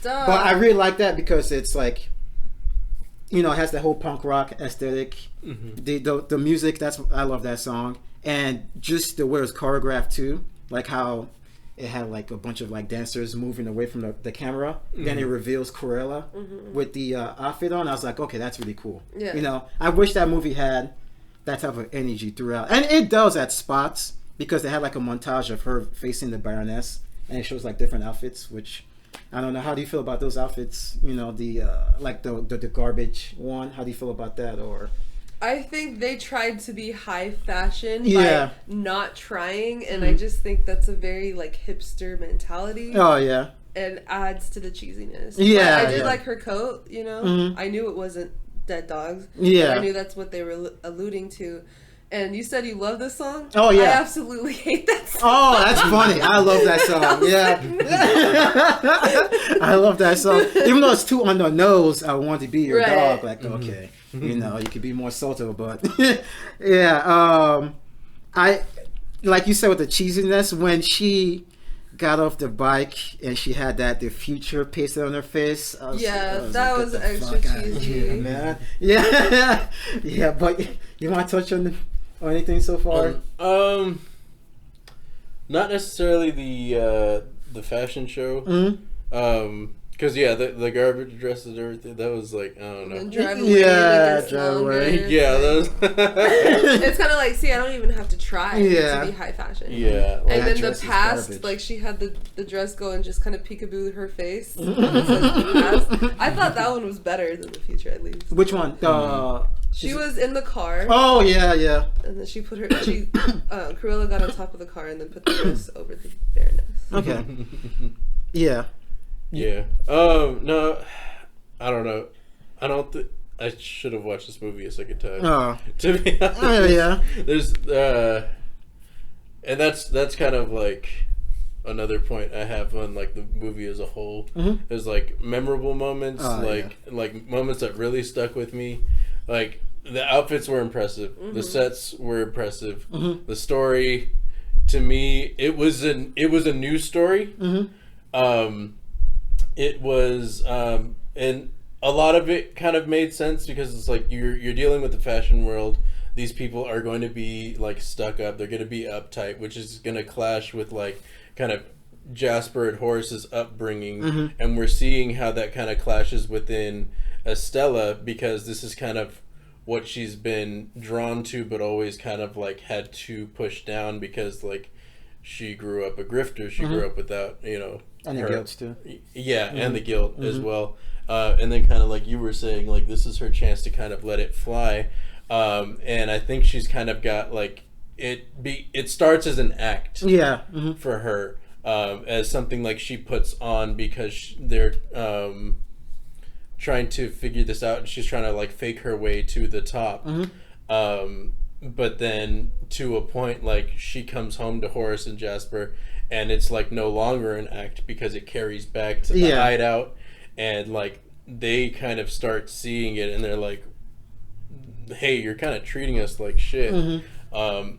but I really like that because it's like, you know, it has the whole punk rock aesthetic. The music, I love that song, and just the way it's choreographed too, like how it had like a bunch of like dancers moving away from the camera. Then it reveals Cruella with the outfit on. I was like, okay, that's really cool. You know, I wish that movie had that type of energy throughout, and it does at spots because they had like a montage of her facing the Baroness, and it shows like different outfits, which I don't know. How do you feel about those outfits? You know, the like the garbage one. How do you feel about that? Or I think they tried to be high fashion by not trying, and I just think that's a very like hipster mentality. Oh yeah, and adds to the cheesiness. Yeah, but I did like her coat. You know, I knew it wasn't dead dogs. Yeah, I knew that's what they were alluding to. And you said you love this song? Oh, yeah. I absolutely hate that song. Oh, that's funny. I love that song. Yeah. I love that song. Even though it's too on the nose, I want to be your dog. Like, okay, you know, you could be more subtle, but yeah. I, like you said with the cheesiness, when she got off the bike and she had the future pasted on her face. That was extra cheesy. Man. Yeah. Yeah, but you want to touch on anything so far? Not necessarily the fashion show. Because the garbage dresses and everything, that was like, I don't know. Drive away, drive away. Yeah, that was it's kind of like, see, I don't even have to try to be high fashion. Yeah. And then the past, like she had the dress go and just kind of peekaboo her face. I thought that one was better than the future, at least. Which one? She was in the car. Oh yeah. And then Cruella got on top of the car and then put the dress over the Baroness. Okay. Yeah. Yeah. No, I don't know. I don't think I should have watched this movie a second time. Oh, To be honest, yeah. There's and that's kind of like another point I have on like the movie as a whole. Mm-hmm. There's like memorable moments, Oh, like moments that really stuck with me. Like the outfits were impressive, the sets were impressive, the story. To me, it was a new story. It was, and a lot of it kind of made sense because it's like you're dealing with the fashion world. These people are going to be like stuck up. They're going to be uptight, which is going to clash with like kind of Jasper and Horace's upbringing, and we're seeing how that kind of clashes within Estella because this is kind of what she's been drawn to, but always kind of like had to push down because like she grew up a grifter. She grew up without, And the guilt too. Yeah, and the guilt as well. And then kind of like you were saying, like this is her chance to kind of let it fly. And I think she's kind of got like it starts as an act. Yeah. For her, as something like she puts on because they're trying to figure this out and she's trying to like fake her way to the top. But then to a point like she comes home to Horace and Jasper and it's like no longer an act because it carries back to the hideout and like they kind of start seeing it and they're like, hey, you're kind of treating us like shit. And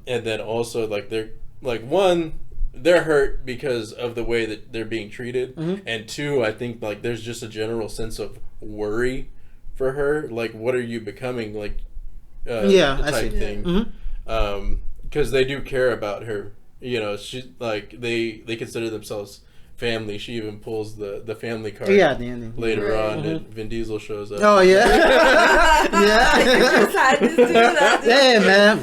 then also like they're like, one, they're hurt because of the way that they're being treated, and two, I think like there's just a general sense of worry for her, like what are you becoming, like type thing. Because they do care about her, she like they consider themselves family. She even pulls the family card later on and Vin Diesel shows up. Oh yeah. I just had to do that. Hey man.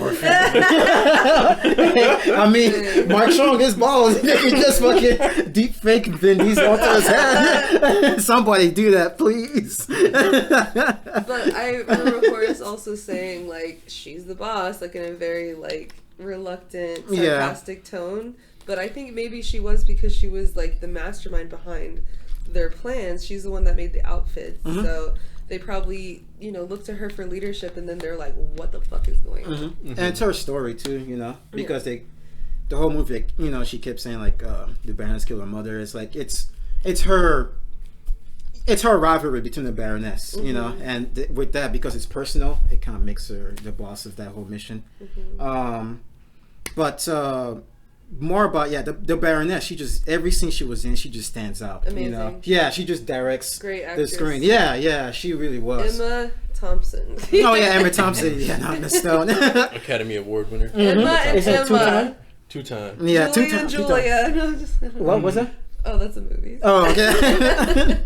I mean, Mark showing his balls. They can just fucking deep fake Vin Diesel onto his head. Somebody do that, please. But I remember Horace also saying like she's the boss, like in a very like reluctant, sarcastic tone. But I think maybe she was because she was like the mastermind behind their plans. She's the one that made the outfits. So they probably, look to her for leadership and then they're like, what the fuck is going on? And it's her story too, because the whole movie, she kept saying like, the Baroness killed her mother. It's like, it's her rivalry between the Baroness, and with that, because it's personal, it kind of makes her the boss of that whole mission. But more about the Baroness. She just every scene she was in, she just stands out. Amazing. She just directs the screen. Yeah, she really was. Emma Thompson. Emma Thompson. Yeah, not in the stone. Academy Award winner. Emma and Emma. Two-time. Yeah, Julia. No, what was that? Oh, that's a movie. Oh, okay.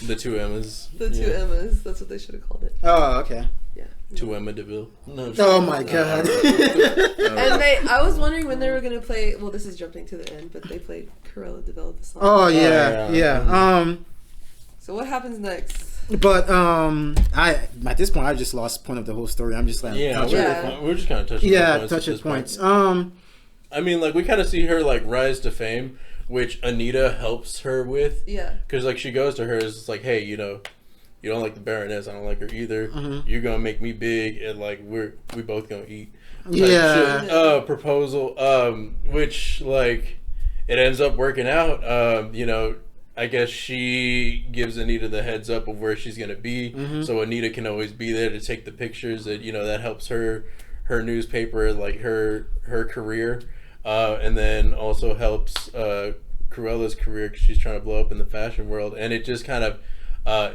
The two Emmas. The two Emmas. That's what they should have called it. Oh, okay. Yeah. To Emma DeVille. No, oh my god. And I was wondering when they were gonna play. Well, this is jumping to the end, but they played Cruella developed the song. Oh yeah. So what happens next? But I at this point I just lost point of the whole story. I'm just like we're just kind of touching points. I mean, like we kind of see her like rise to fame, which Anita helps her with. Yeah. Because like she goes to her, it's like, hey, you don't like the Baroness, I don't like her either. You're gonna make me big, and like we both gonna eat. Proposal. Which like it ends up working out. I guess she gives Anita the heads up of where she's gonna be, so Anita can always be there to take the pictures. And that helps her newspaper, like her career, and then also helps Cruella's career because she's trying to blow up in the fashion world. And it just kind of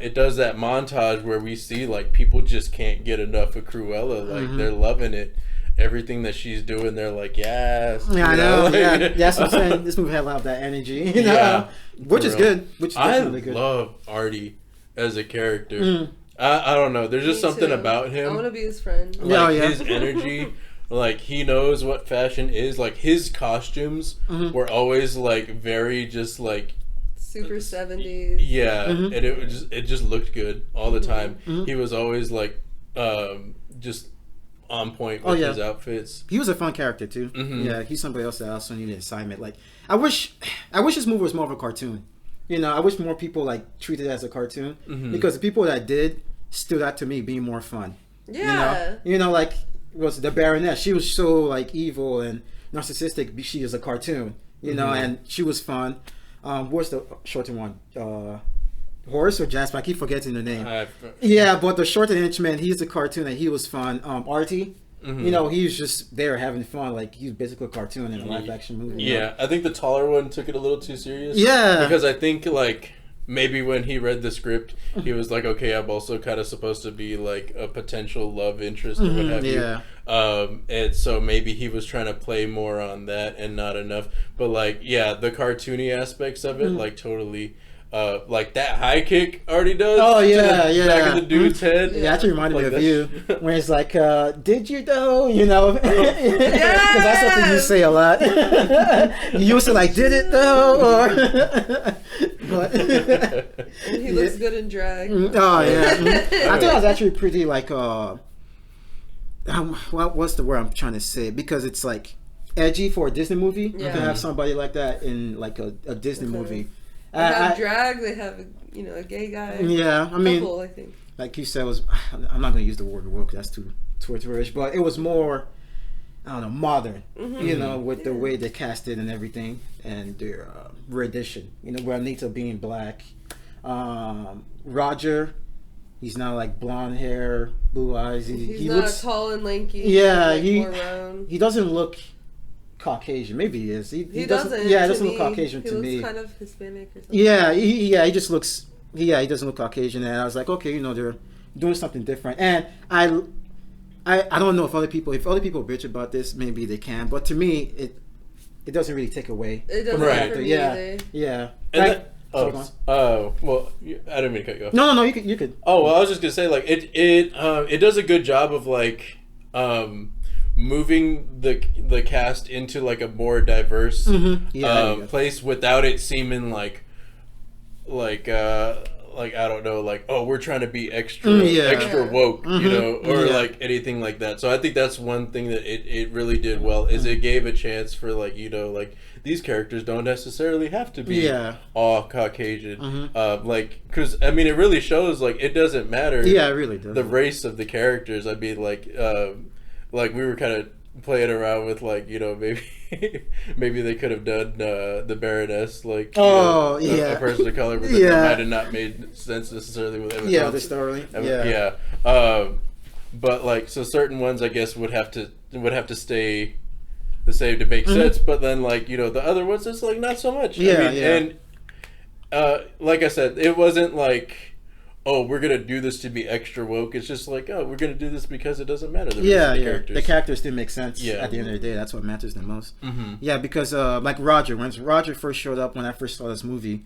it does that montage where we see like people just can't get enough of Cruella. Like they're loving it. Everything that she's doing, they're like, yes. Yeah, I know. Like, that's what I'm saying. This movie had a lot of that energy, which is good. Which is definitely good. I love Artie as a character. I don't know. There's just something about him. I want to be his friend. Like his energy. Like he knows what fashion is. Like his costumes were always like very just like super 70s. Yeah, and it just looked good all the time. He was always like just on point with his outfits. He was a fun character too. Yeah, he's somebody else that also needed assignment. Like I wish this movie was more of a cartoon. I wish more people like treated it as a cartoon because the people that did, stood out to me being more fun. Yeah. Like was the Baroness. She was so like evil and narcissistic. She is a cartoon, and she was fun. What's the shorter one? Horace or Jasper? I keep forgetting the name. But the shorter henchman, he's a cartoon and he was fun. Artie. He was just there having fun. Like he was basically a cartoon in a live action movie. Yeah, I think the taller one took it a little too serious. Yeah, because I think like maybe when he read the script, he was like, okay, I'm also kind of supposed to be like a potential love interest or what have you. And so maybe he was trying to play more on that and not enough. But like, yeah, the cartoony aspects of it, like totally. Like that high kick already does. Oh yeah, back of the dude's head. Yeah, actually reminded me of you when it's like, "Did you though?" Because that's something you say a lot. You used to like, "Did it though?" But he looks good in drag. Oh yeah, I think I was actually pretty like what's the word I'm trying to say? Because it's like edgy for a Disney movie. You can have somebody like that in like a Disney movie. They have drag. They have a gay guy. Yeah, I mean, couple, I think. Like you said, I'm not going to use the word woke. That's too torturous. But it was more, I don't know, modern. With the way they cast it and everything, and their rendition. Where Anita being black, Roger, he's not like blonde hair, blue eyes. He not looks tall and lanky. Yeah, more round. He doesn't look Caucasian. Maybe he is. He doesn't. Yeah, he doesn't look Caucasian to me. He looks kind of Hispanic or something. Yeah, he just looks. Yeah, he doesn't look Caucasian, and I was like, okay, they're doing something different. And I don't know if other people bitch about this, maybe they can, but to me, it doesn't really take away. It doesn't. Right. For me either. Yeah. And well, I didn't mean to cut you off. No, you could. Oh well, I was just gonna say like it does a good job of like moving the cast into like a more diverse place without it seeming like I don't know, like, oh, we're trying to be extra woke, or like anything like that. So I think that's one thing that it really did well is it gave a chance for like like these characters don't necessarily have to be all Caucasian, like because I mean it really shows like it doesn't matter. Yeah, it really does. The race of the characters. I mean like we were kind of playing around with like maybe they could have done the Baroness like a person of color, but that might have not made sense necessarily with Emma Thompson. The story. But like so certain ones I guess would have to stay the same to make sense, but then like the other ones it's like not so much. And like I said, it wasn't like, oh, we're gonna do this to be extra woke. It's just like, oh, we're gonna do this because it doesn't matter. The characters didn't make sense. At the end of the day, that's what matters the most. Yeah, because like Roger, when Roger first showed up when I first saw this movie,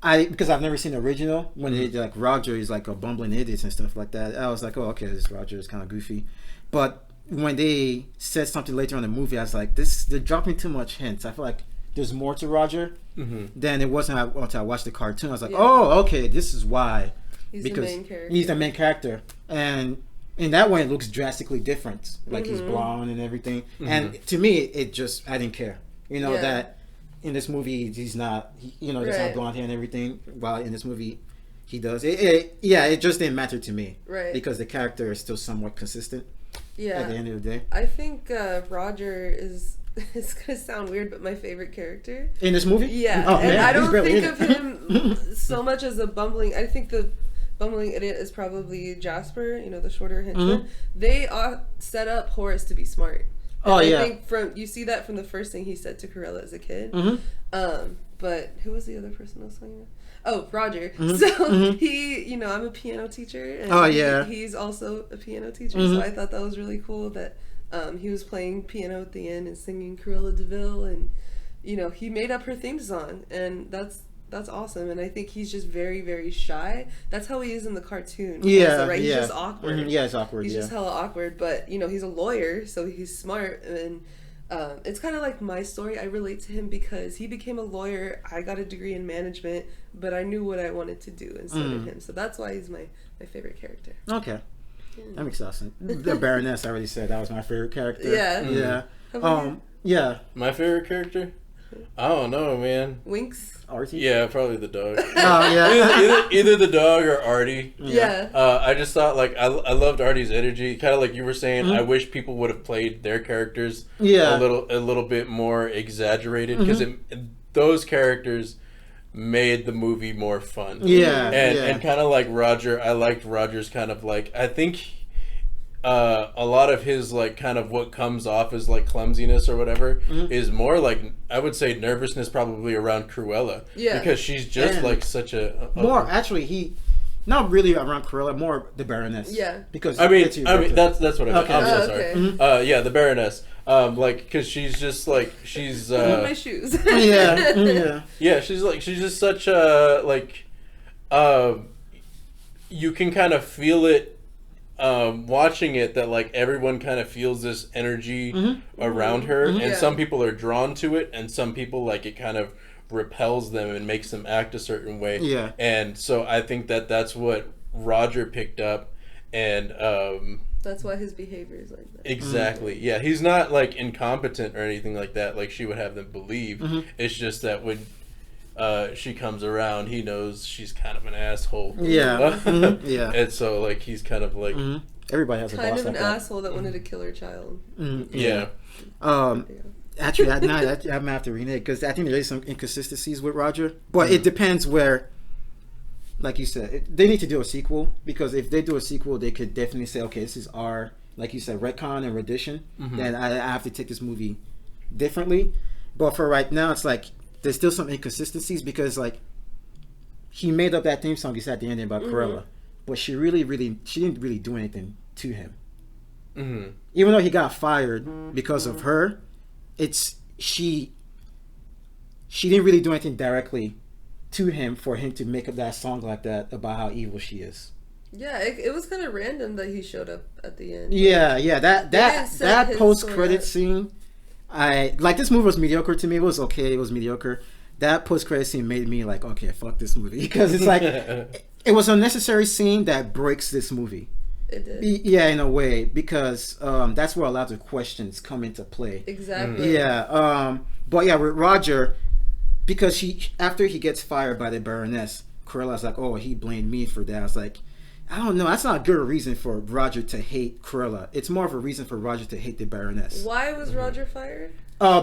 because I've never seen the original. When they like Roger is like a bumbling idiot and stuff like that, I was like, oh, okay, this Roger is kind of goofy. But when they said something later on in the movie, I was like, they're dropping too much hints. I feel like there's more to Roger than it wasn't until I watched the cartoon. I was like, oh, okay, this is why. He's the main character. He's the main character. And in that way, it looks drastically different. Like he's blonde and everything. And to me, I didn't care. That in this movie, he's not, doesn't have blonde hair and everything. While in this movie, he does. It just didn't matter to me. Right. Because the character is still somewhat consistent. Yeah. At the end of the day. I think Roger is... It's gonna sound weird, but my favorite character in this movie. Yeah, and man, I don't think of him so much as a bumbling. I think the bumbling idiot is probably Jasper. The shorter henchman. They set up Horace to be smart. And I think you see that from the first thing he said to Cruella as a kid. But who was the other person I was talking about? Oh, Roger. So he, I'm a piano teacher, and he's also a piano teacher. So I thought that was really cool that. He was playing piano at the end and singing Cruella de Vil, and he made up her theme song, and that's awesome. And I think he's just very, very shy. That's how he is in the cartoon. Also, right? He's just awkward. Yeah, it's awkward. He's just hella awkward, but he's a lawyer, so he's smart, and it's kind of like my story. I relate to him because he became a lawyer. I got a degree in management, but I knew what I wanted to do instead of him. So that's why he's my favorite character. Okay. That makes sense. The Baroness, I already said that was my favorite character. Yeah. Yeah. Yeah. My favorite character? I don't know, man. Winks? Artie? Yeah, probably the dog. Oh, yeah. Either the dog or Artie. Yeah. I just thought, like, I loved Artie's energy. Kind of like you were saying, I wish people would have played their characters a little bit more exaggerated, because those characters made the movie more fun. Yeah. And kind of like Roger, I liked Roger's kind of like, I think a lot of his like kind of what comes off as like clumsiness or whatever is more like, I would say, nervousness probably around Cruella. Yeah. Because she's just like such a more actually he not really around Cruella, more the Baroness. Yeah. Because I mean that's what I meant. Okay. I'm so sorry. Okay. Yeah, the Baroness. Like, because she's just like she's my shoes. Yeah, she's just such a like you can kind of feel it watching it, that like everyone kind of feels this energy around her, and some people are drawn to it, and some people like it kind of repels them and makes them act a certain way. Yeah. And so I think that's what Roger picked up, and that's why his behavior is like that. Exactly. Yeah, he's not like incompetent or anything like that, like she would have them believe. It's just that when she comes around, he knows she's kind of an asshole. Yeah. Yeah. And so like he's kind of like everybody has a boss kind of an like that. asshole that wanted to kill her child. Yeah. Actually, I'm gonna have to renege, because I think there is some inconsistencies with Roger, but it depends where. Like you said, they need to do a sequel, because if they do a sequel, they could definitely say, okay, this is our, like you said, retcon and rendition. Then I have to take this movie differently. But for right now, it's like there's still some inconsistencies, because like he made up that theme song you said at the ending about Cruella, but she didn't really do anything to him. Even though he got fired because of her, she didn't really do anything directly to him for him to make up that song like that about how evil she is. Yeah, it was kind of random that he showed up at the end. Yeah, that post credit scene, I like. This movie was mediocre to me. It was okay. It was mediocre. That post credit scene made me like, okay, fuck this movie, because it's like it was a necessary scene that breaks this movie. It did. Yeah, in a way, because that's where a lot of questions come into play. Exactly. Yeah. But yeah, with Roger, because after he gets fired by the Baroness, Cruella's like, oh, he blamed me for that. I was like, I don't know. That's not a good reason for Roger to hate Cruella. It's more of a reason for Roger to hate the Baroness. Why was Roger fired?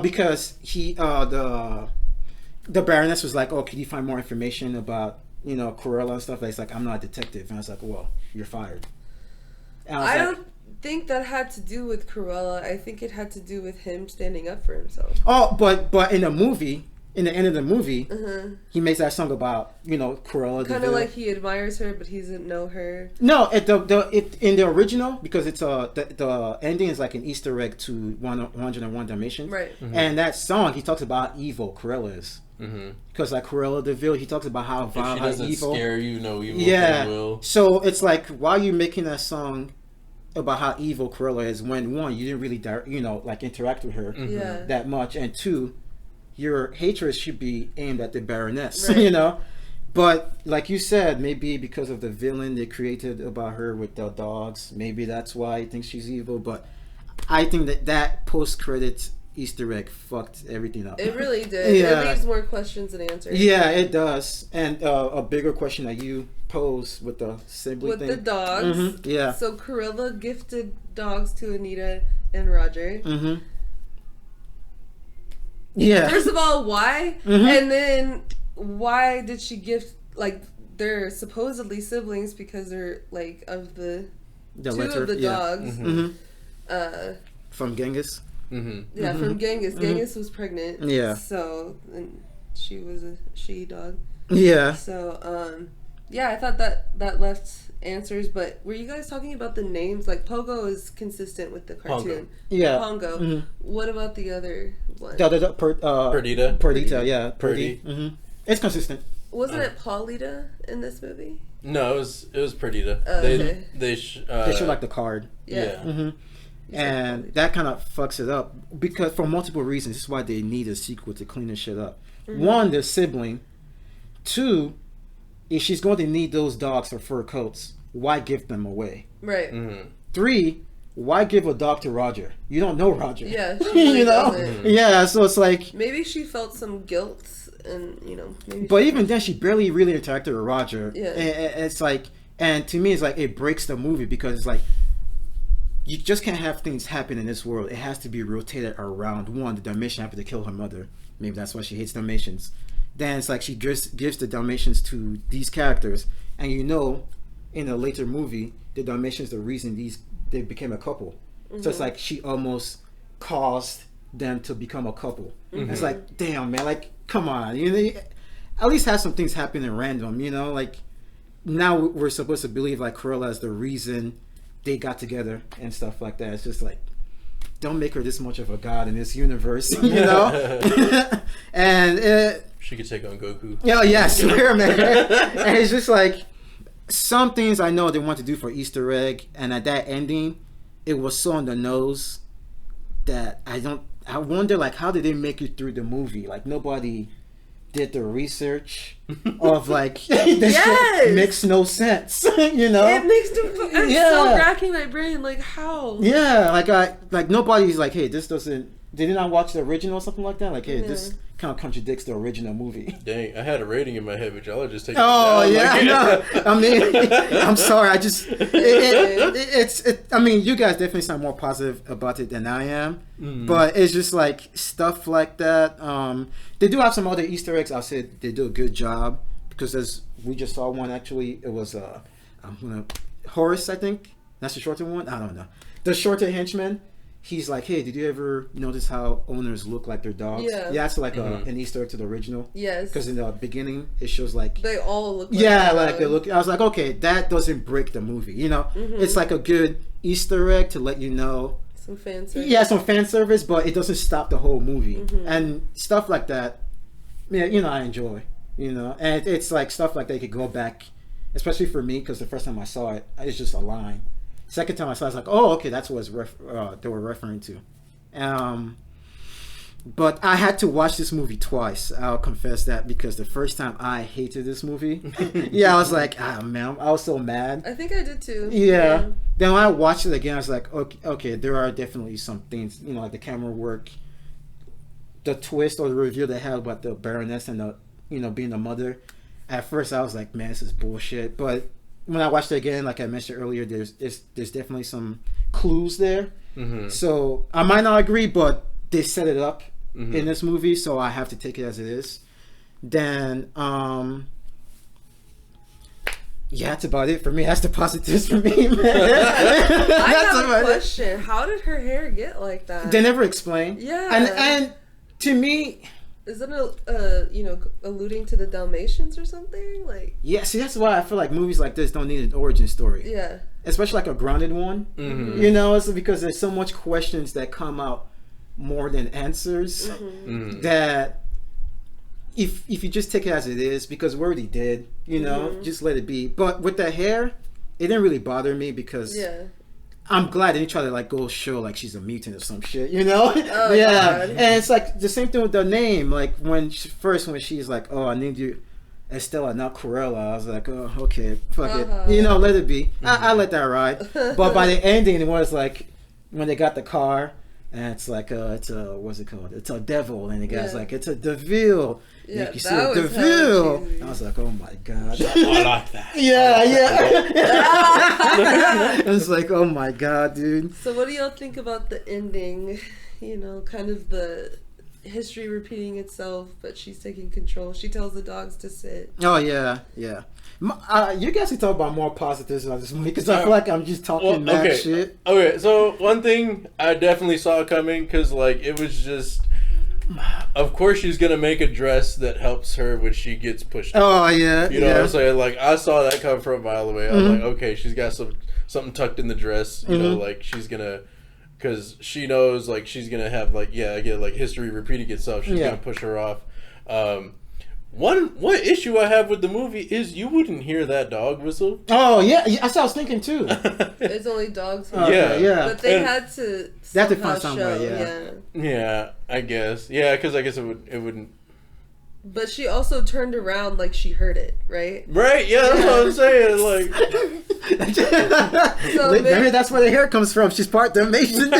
Because the Baroness was like, oh, can you find more information about, Cruella and stuff? And he's like, I'm not a detective. And I was like, well, you're fired. I don't think that had to do with Cruella. I think it had to do with him standing up for himself. Oh, but in the movie, in the end of the movie, he makes that song about Cruella. Kind of like he admires her, but he doesn't know her. No, in the original, because it's the ending is like an Easter egg to 101 Dalmatians, right? And that song, he talks about how evil Cruella is. Because like Cruella de Vil, he talks about how vile, how evil. If she doesn't scare you, no evil thing will. So it's like, why are you making that song about how evil Cruella is when, one, you didn't really like interact with her that much, and two, your hatred should be aimed at the Baroness, right. But like you said, maybe because of the villain they created about her with the dogs, maybe that's why he thinks she's evil. But I think that post-credits Easter egg fucked everything up. It really did. Yeah. It leaves more questions than answers. Yeah, it does. And a bigger question that you pose with the sibling thing. With the dogs. Yeah. So Cruella gifted dogs to Anita and Roger. Yeah. First of all, why? And then why did she gift, like, they're supposedly siblings because they're like of the two of the dogs. From Genghis. Yeah, from Genghis. Genghis was pregnant. Yeah. So, and she was a she-dog. Yeah. So, yeah, I thought that left answers, but were you guys talking about the names? Like, Pogo is consistent with the cartoon. Pongo. Yeah. Pongo. What about the other one? Perdita. Perdita, yeah. Purdy. It's consistent. Wasn't it Paulita in this movie? No, it was Perdita. Okay. They show like the card. Yeah. And that kind of fucks it up, because for multiple reasons. This is why they need a sequel to clean this shit up. One, their sibling. Two, if she's going to need those dogs for fur coats, why give them away? Right. Three, why give a dog to Roger? You don't know Roger. Yeah, she really you know. doesn't. Yeah, so it's like maybe she felt some guilt, and maybe. But even then, she barely really interacted with Roger. Yeah, and it's like, and to me, it's like it breaks the movie because it's like you just can't have things happen in this world. It has to be rotated around one. The Dalmatian happened to kill her mother. Maybe that's why she hates Dalmatians. Then it's like she just gives the Dalmatians to these characters, and in a later movie, the Dalmatians the reason they became a couple. Mm-hmm. So it's like she almost caused them to become a couple. Mm-hmm. It's like, damn man, like come on, at least have some things happen in random. Like now we're supposed to believe like Cruella is the reason they got together and stuff like that. It's just like, don't make her this much of a god in this universe, and she could take on Goku. Yeah, yeah, I swear, man. And it's just like some things I know they want to do for Easter egg, and at that ending, it was so on the nose that I wonder like how did they make it through the movie? Like nobody did the research of like this shit makes no sense. It makes I'm so racking my brain like how. Yeah, like nobody's like, hey, this doesn't. Did you not watch the original or something like that? Like, hey, this kind of contradicts the original movie. Dang, I had a rating in my head, but y'all are just taking. Oh it yeah, like, no. I mean, I'm sorry. I just I mean, you guys definitely sound more positive about it than I am. Mm. But it's just like stuff like that. They do have some other Easter eggs. I'll say they do a good job because we just saw one actually. It was Horace, I think. That's the shorter one. I don't know. The shorter henchman. He's like, hey, did you ever notice how owners look like their dogs? Yeah, that's like an Easter egg to the original. Yes. Because in the beginning, it shows like they all look. Like they look. I was like, okay, that doesn't break the movie. It's like a good Easter egg to let you know some fan service. Yeah, some fan service, but it doesn't stop the whole movie and stuff like that. Yeah, I enjoy. And it's like stuff like that you could go back, especially for me because the first time I saw it, it's just a line. Second time I saw it, I was like, oh, okay, that's what they were referring to. But I had to watch this movie twice. I'll confess that because the first time I hated this movie. I was like, man, I was so mad. I think I did too. Yeah. Then when I watched it again, I was like, okay, there are definitely some things, like the camera work, the twist or the reveal they had about the Baroness and the, being the mother. At first, I was like, man, this is bullshit. But when I watched it again, like I mentioned earlier, there's definitely some clues there. Mm-hmm. So I might not agree, but they set it up in this movie, so I have to take it as it is. Then, that's about it for me. That's the positives for me, man. I have a question. How did her hair get like that? They never explain. Yeah. And to me... Is it alluding to the Dalmatians or something? Like, yeah, see, that's why I feel like movies like this don't need an origin story. Yeah, especially like a grounded one. Mm-hmm. It's because there's so much questions that come out more than answers. Mm-hmm. That if you just take it as it is, because we already did, just let it be. But with the hair, it didn't really bother me because I'm glad they didn't try to like go show like she's a mutant or some shit, Oh, God. And it's like the same thing with the name. Like when she's like, "Oh, I named you Estella, not Cruella." I was like, "Oh, okay, fuck it, let it be." Mm-hmm. I let that ride. But by the ending, it was like when they got the car, and it's like it's a what's it called? It's a devil, and the guy's like, "It's a Deville." Yeah, you see a Deville. I was like, "Oh my God!" I like that. Yeah. It's like, oh my God, dude. So, what do y'all think about the ending? Kind of the history repeating itself, but she's taking control. She tells the dogs to sit. Oh yeah. You guys can talk about more positives about this movie because I feel like I'm just talking mad shit. Okay, so one thing I definitely saw coming because like it was just. Of course, she's gonna make a dress that helps her when she gets pushed. Oh yeah, you know what I'm saying? Like I saw that come from a mile away. I was like, okay, she's got something tucked in the dress. You know, like she's gonna, because she knows like she's gonna have like again like history repeating itself. She's gonna push her off. One issue I have with the movie is you wouldn't hear that dog whistle. Oh yeah, that's what I was thinking too. It's only dogs. Yeah. But they had to. They had to find some way. Yeah, I guess. Yeah, because I guess it wouldn't. But she also turned around like she heard it, right? Right. Yeah, that's what I'm saying. Like. So maybe that's where the hair comes from. She's part Dalmatian.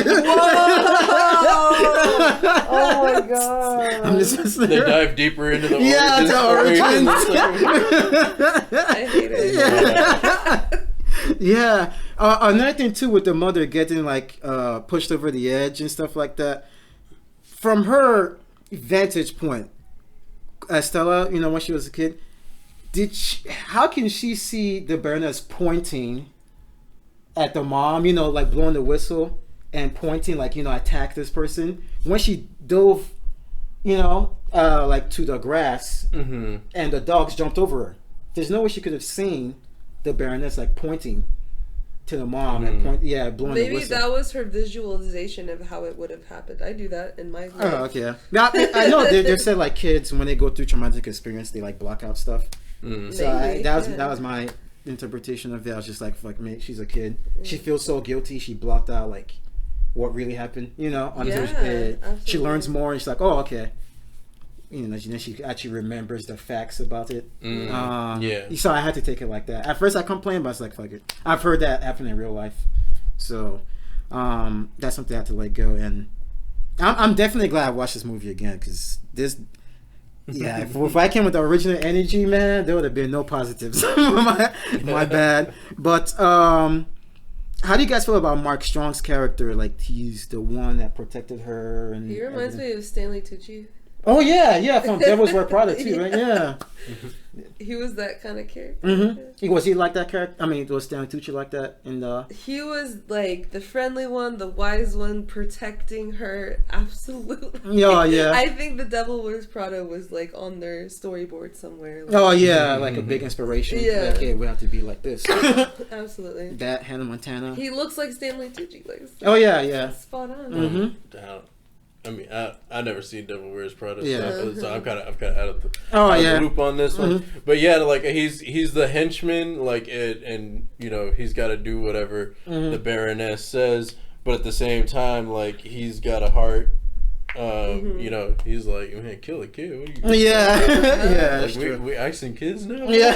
Oh my god! I'm just They dive deeper into the origins. I hate it. Yeah. Another thing too with the mother getting like pushed over the edge and stuff like that. From her vantage point, Estella, when she was a kid, how can she see the Baroness pointing at the mom? Like blowing the whistle and pointing, like attack this person when she dove, like to the grass, and the dogs jumped over her. There's no way she could have seen the Baroness like pointing to the mom and blowing the whistle. Maybe that was her visualization of how it would have happened. I do that in my life. Oh, okay. Now, I know they said like kids when they go through traumatic experience they like block out stuff. So that was my interpretation of it. I was just like me, she's a kid. She feels so guilty. She blocked out like what really happened. Until she learns more and she's like, oh, okay. Then she actually remembers the facts about it. So I had to take it like that. At first I complained, but I was like, fuck it. I've heard that happen in real life. So that's something I had to let go. And I'm definitely glad I watched this movie again, because if I came with the original energy, man, there would have been no positives. my bad. But how do you guys feel about Mark Strong's character? Like, he's the one that protected her. And he reminds me of Stanley Tucci. Oh yeah, from Devil's Wear Prada too, right? Yeah. He was that kind of character. Was he like that character? I mean, was Stanley Tucci like that? He was like the friendly one, the wise one, protecting her. Absolutely. Oh yeah. I think the Devil Wears Prada was like on their storyboard somewhere. Like, oh yeah, like a big inspiration. Yeah. Like, hey, we have to be like this. Absolutely. That Hannah Montana. He looks like Stanley Tucci. Like, oh yeah. Spot on. I mean, I never seen Devil Wears Prada, so I'm kind of out of the loop on this one. But yeah, like he's the henchman, like and he's got to do whatever the Baroness says, but at the same time, like he's got a heart. He's like, man, kill a kid. What are you yeah. We icing kids now. Yeah.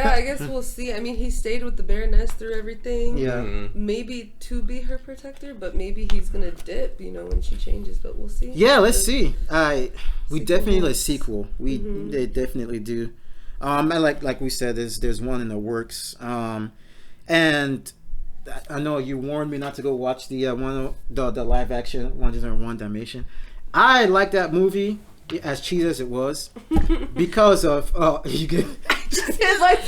I guess we'll see. I mean, he stayed with the Baroness through everything. Yeah. Maybe to be her protector, but maybe he's gonna dip. When she changes. But we'll see. Yeah, let's see. We definitely need a sequel. They definitely do. And like we said, there's one in the works. And I know you warned me not to go watch the live action 101 Dalmatian. I like that movie, as cheesy as it was, because of you get fight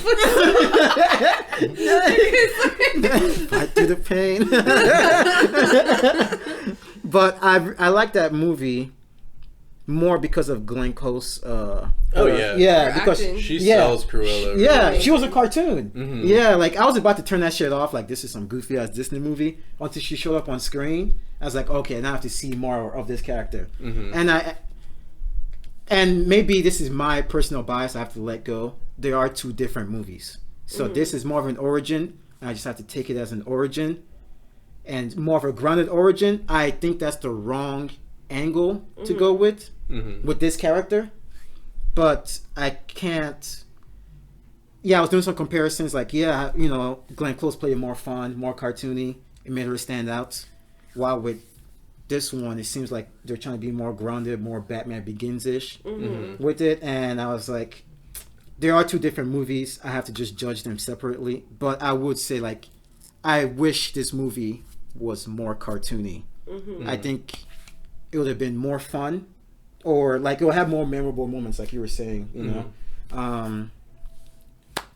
through the pain. But I like that movie more because of Glenn Close. Because she sells Cruella. Yeah, she was a cartoon. Yeah, like I was about to turn that shit off. Like, this is some goofy ass Disney movie. Until she showed up on screen, I was like, okay, now I have to see more of this character. And maybe this is my personal bias. I have to let go. There are two different movies, so this is more of an origin. I just have to take it as an origin, and more of a grounded origin. I think that's the wrong angle to go with this character, but I can't. I was doing some comparisons, like Glenn Close played more fun, more cartoony. It made her stand out, while with this one it seems like they're trying to be more grounded, more Batman Begins-ish with it. And I was like, there are two different movies. I have to just judge them separately. But I would say, like, I wish this movie was more cartoony. I think it would have been more fun, or like it would have more memorable moments, like you were saying,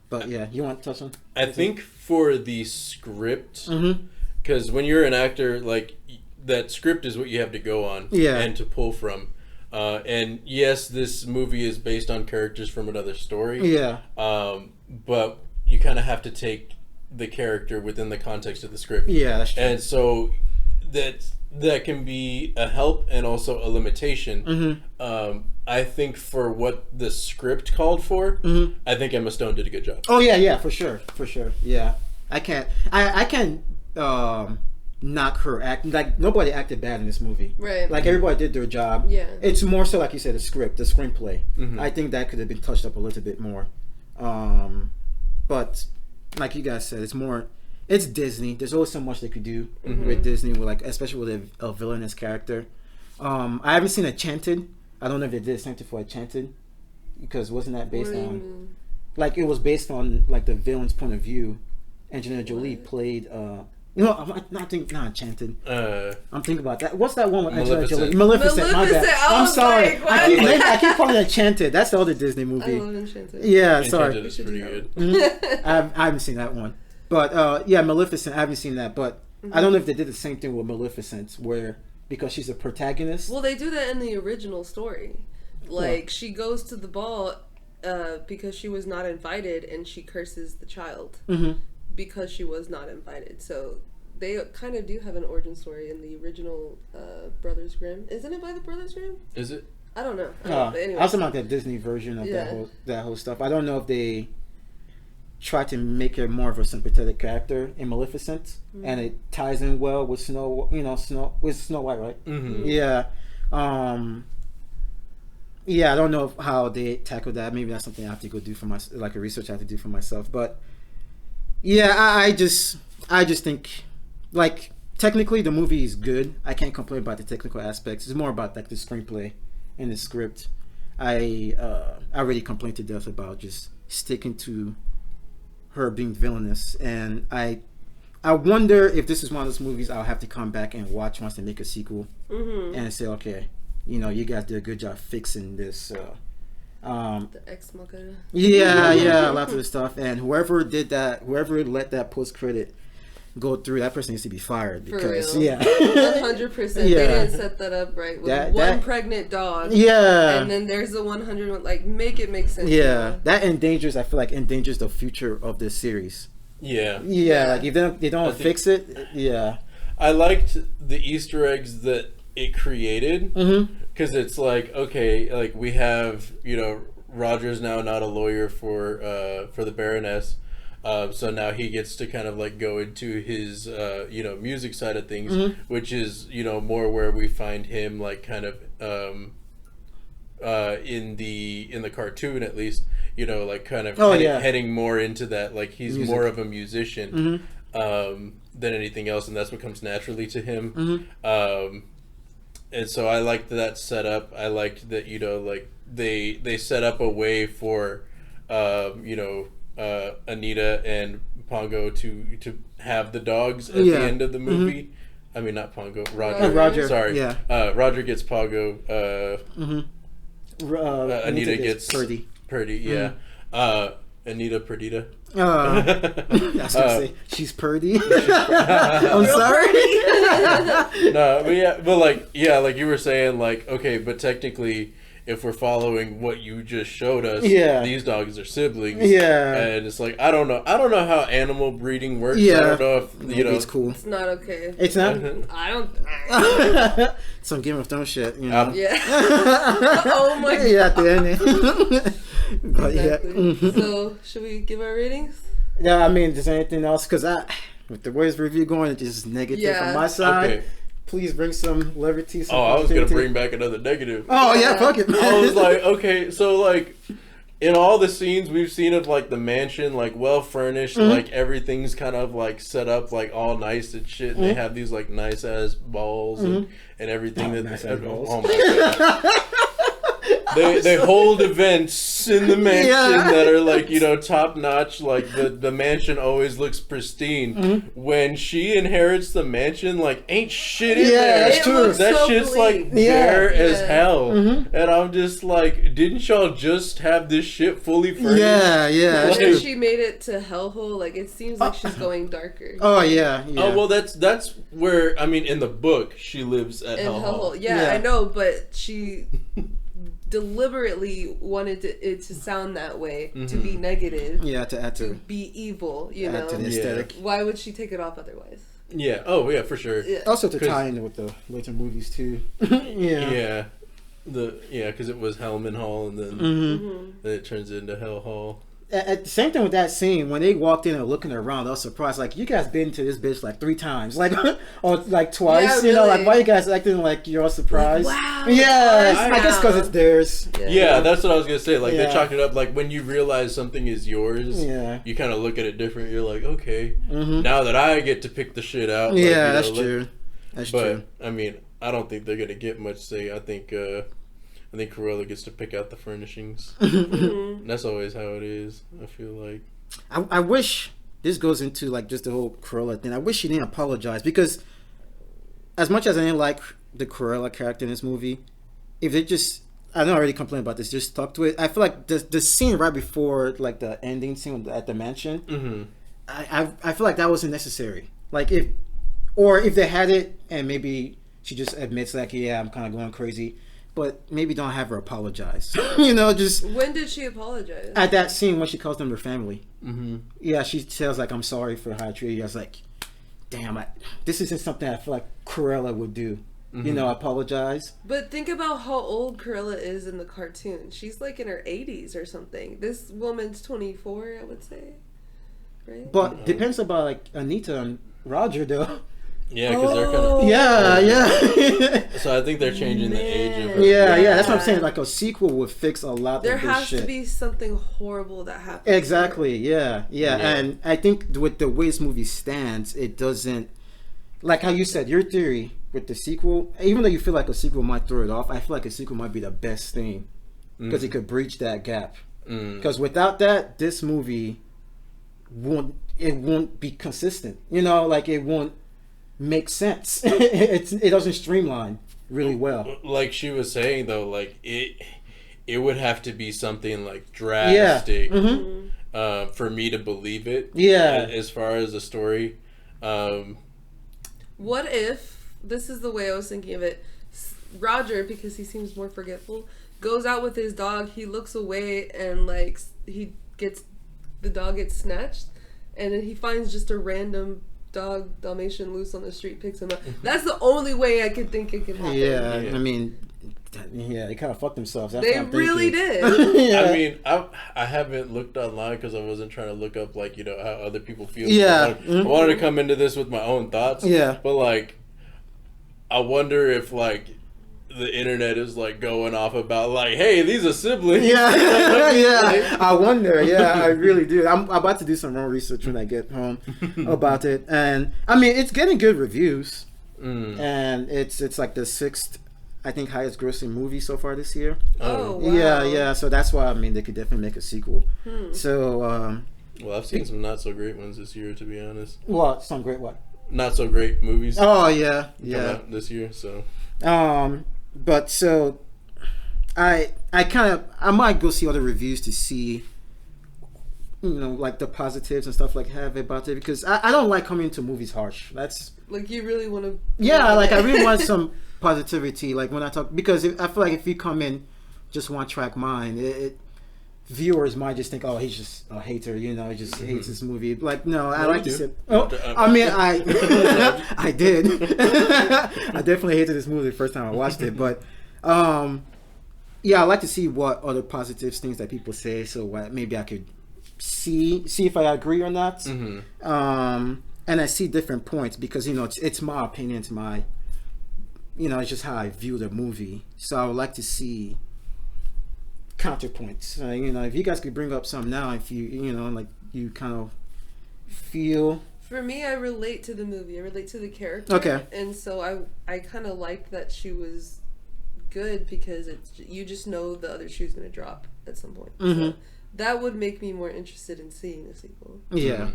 but yeah, you want to touch on? I think for the script, because when you're an actor, like, that script is what you have to go on and to pull from. And yes, this movie is based on characters from another story. But you kind of have to take the character within the context of the script. Yeah, that's true. And so that can be a help and also a limitation. I think for what the script called for, I think Emma Stone did a good job. Oh yeah, for sure. Yeah, I can't knock her act. Like, nobody acted bad in this movie. Right. Like, everybody did their job. Yeah. It's more so, like you said, the screenplay. I think that could have been touched up a little bit more. but like you guys said, it's Disney. There's always so much they could do with Disney, with like, especially with a villainous character. I haven't seen Enchanted. I don't know if they did something for Enchanted, because wasn't that based on, like, it was based on like the villain's point of view. Angelina Jolie played. I'm not Enchanted. I'm thinking about that. What's that one with Angelina Jolie? Maleficent. My bad. I'm sorry. Like, I keep calling it Enchanted. That's the other Disney movie. I love Enchanted. Yeah, Enchanted sorry. is pretty good. I haven't seen that one. But yeah, Maleficent, I haven't seen that. But I don't know if they did the same thing with Maleficent, where because she's a protagonist. Well, they do that in the original story. Like, she goes to the ball because she was not invited, and she curses the child because she was not invited. So they kind of do have an origin story in the original Brothers Grimm. Isn't it by the Brothers Grimm? Is it? I don't know. But anyway. I was talking about that Disney version of that whole stuff. I don't know if they tried to make her more of a sympathetic character in Maleficent, and it ties in well with Snow White, right? Yeah. Yeah, I don't know how they tackle that. Maybe that's something I have to go do for like a research I have to do for myself. But yeah, I just think, like, technically the movie is good. I can't complain about the technical aspects. It's more about like the screenplay and the script. I already complained to death about just sticking to her being villainous, and I wonder if this is one of those movies I'll have to come back and watch once they make a sequel and say, okay, you guys did a good job fixing this. The Ex Machina. Yeah, lots of the stuff, and whoever let that post credit go through, that person needs to be fired, because for real. 100%. They didn't set that up right with one pregnant dog. Yeah, and then there's the 100 like, make it make sense. Yeah, that I feel like endangers the future of this series. Yeah, like if they don't fix it. Yeah, I liked the Easter eggs that it created, because it's like, okay, like we have, Roger's now not a lawyer for the Baroness. So now he gets to kind of like go into his music side of things, which is more where we find him, like, kind of in the cartoon, at least, like kind of heading more into that, like he's music. More of a musician than anything else, and that's what comes naturally to him. And so I liked that setup. I liked that like they set up a way for Anita and Pongo to have the dogs at the end of the movie. I mean, not Pongo, Roger. Sorry. Yeah. Roger gets Pongo. Anita gets Purdy. Yeah. Anita Perdita. I was gonna say she's Purdy. I'm sorry. No, but like you were saying, like, okay, but technically, if we're following what you just showed us, these dogs are siblings. Yeah, and it's like I don't know how animal breeding works. I don't know if it's cool. It's not okay. It's not. I don't. Some Game of Thrones shit, Yeah. Oh my god. Yeah, at the end. But exactly. So, should we give our ratings? Yeah, I mean, is there anything else? Because with the way this review going, it's just negative from my side. Okay. Please bring some levity. I was gonna bring back another negative. Oh yeah, fuck it. I was like, okay, so like, in all the scenes we've seen of like the mansion, like well furnished, like everything's kind of like set up like all nice and shit. And they have these like nice ass balls and everything oh my god. They hold events in the mansion that are like, top notch. Like the mansion always looks pristine. When she inherits the mansion, like ain't shit in there. That's true. That shit's like bare as hell. And I'm just like, didn't y'all just have this shit fully furnished? Yeah. Like, she made it to hellhole. Like, it seems like she's going darker. Oh yeah. Oh well, that's where, I mean, in the book she lives at hellhole. Yeah, I know, but she deliberately wanted it to sound that way, to be negative, to add to be evil, add to the aesthetic. Why would she take it off otherwise? Yeah. Oh yeah, for sure. Yeah. Also to tie in with the later movies too. Because it was Hellman Hall, and then it turns into Hell Hall. at the same thing with that scene, when they walked in and looking around, I was surprised. Like, you guys been to this bitch like 3 times, like or like twice. Yeah, you know, really. like why you guys acting like you're all surprised? Like, wow, yeah, it's I guess because it's theirs. Yeah, that's what I was gonna say. Like Yeah. they chalk it up. Like when you realize something is yours, Yeah. you kind of look at it different. You're like, okay, now that I get to pick the shit out. Like, Yeah, you that's know, true. That's but true. I mean, I don't think they're gonna get much say. I think Cruella gets to pick out the furnishings. And that's always how it is. I feel like. I wish this goes into like just the whole Cruella thing. I wish she didn't apologize, because as much as I didn't like the Cruella character in this movie, if they just, I don't already complain about this, just stuck to it. I feel like the scene right before like the ending scene at the mansion, I feel like that wasn't necessary. Like if they had it and maybe she just admits like, yeah, I'm kind of going crazy, but maybe don't have her apologize. You know, just When did she apologize? at that scene when she calls them their family. Yeah, she says like, I'm sorry for how I treated you. I was like, damn, this isn't something I feel like Cruella would do. You know, apologize. But think about how old Cruella is in the cartoon. She's like in her 80s or something. This woman's 24, I would say. Right? But depends about like Anita and Roger though. Yeah, because they're kind of. Yeah. So I think they're changing the age of her. Yeah, that's what I'm saying. Like a sequel would fix a lot There of this has shit. to be something horrible that happens. Exactly. Yeah. And I think with the way this movie stands, it doesn't. Like how you said, your theory with the sequel, even though you feel like a sequel might throw it off, I feel like a sequel might be the best thing because it could breach that gap. Because without that, this movie won't be consistent. You know, like it won't make sense. It doesn't streamline really well. Like she was saying though, like it would have to be something like drastic for me to believe it. Yeah. As far as the story. What if, this is the way I was thinking of it, Roger, because he seems more forgetful, goes out with his dog, he looks away and like the dog gets snatched, and then he finds just a random dog, Dalmatian, loose on the street, picks him up. That's the only way I could think it could happen. Yeah, I mean, they kind of fucked themselves. That's They what I'm really thinking. did. I mean, I haven't looked online because I wasn't trying to look up like, you know, how other people feel. Yeah. I wanted to come into this with my own thoughts. Yeah. But like, I wonder if like the internet is like going off about like, hey, these are siblings. Yeah. I wonder. Yeah, I really do. I'm about to do some more research when I get home about it, and I mean, it's getting good reviews, and it's like the 6th, I think, highest grossing movie so far this year. Oh, wow. Yeah. So that's why I mean they could definitely make a sequel. So, Well, I've seen some not so great ones this year, to be honest. well, some great what? Not so great movies. Oh yeah, come out this year. So. But so I might go see other reviews to see, you know, like the positives and stuff like have about it, because I don't like coming to movies harsh. That's Like, you really want to... yeah, like I really want some positivity, like when I talk, because I feel like if you come in just one track mind, viewers might just think, oh, he's just a hater, you know, he just hates this movie. Like, no, I like to say, I mean, I did. I definitely hated this movie the first time I watched it, but yeah, I like to see what other positive things that people say, so maybe I could see if I agree or not. And I see different points because, you know, it's my opinion, it's my, you know, it's just how I view the movie. So I would like to see counterpoints. You know, if you guys could bring up some now, if you know, like you kind of feel. For me, I relate to the movie. I relate to the character. Okay. And so I kind of liked that she was good because you just know the other shoe's going to drop at some point. So that would make me more interested in seeing the sequel. Yeah.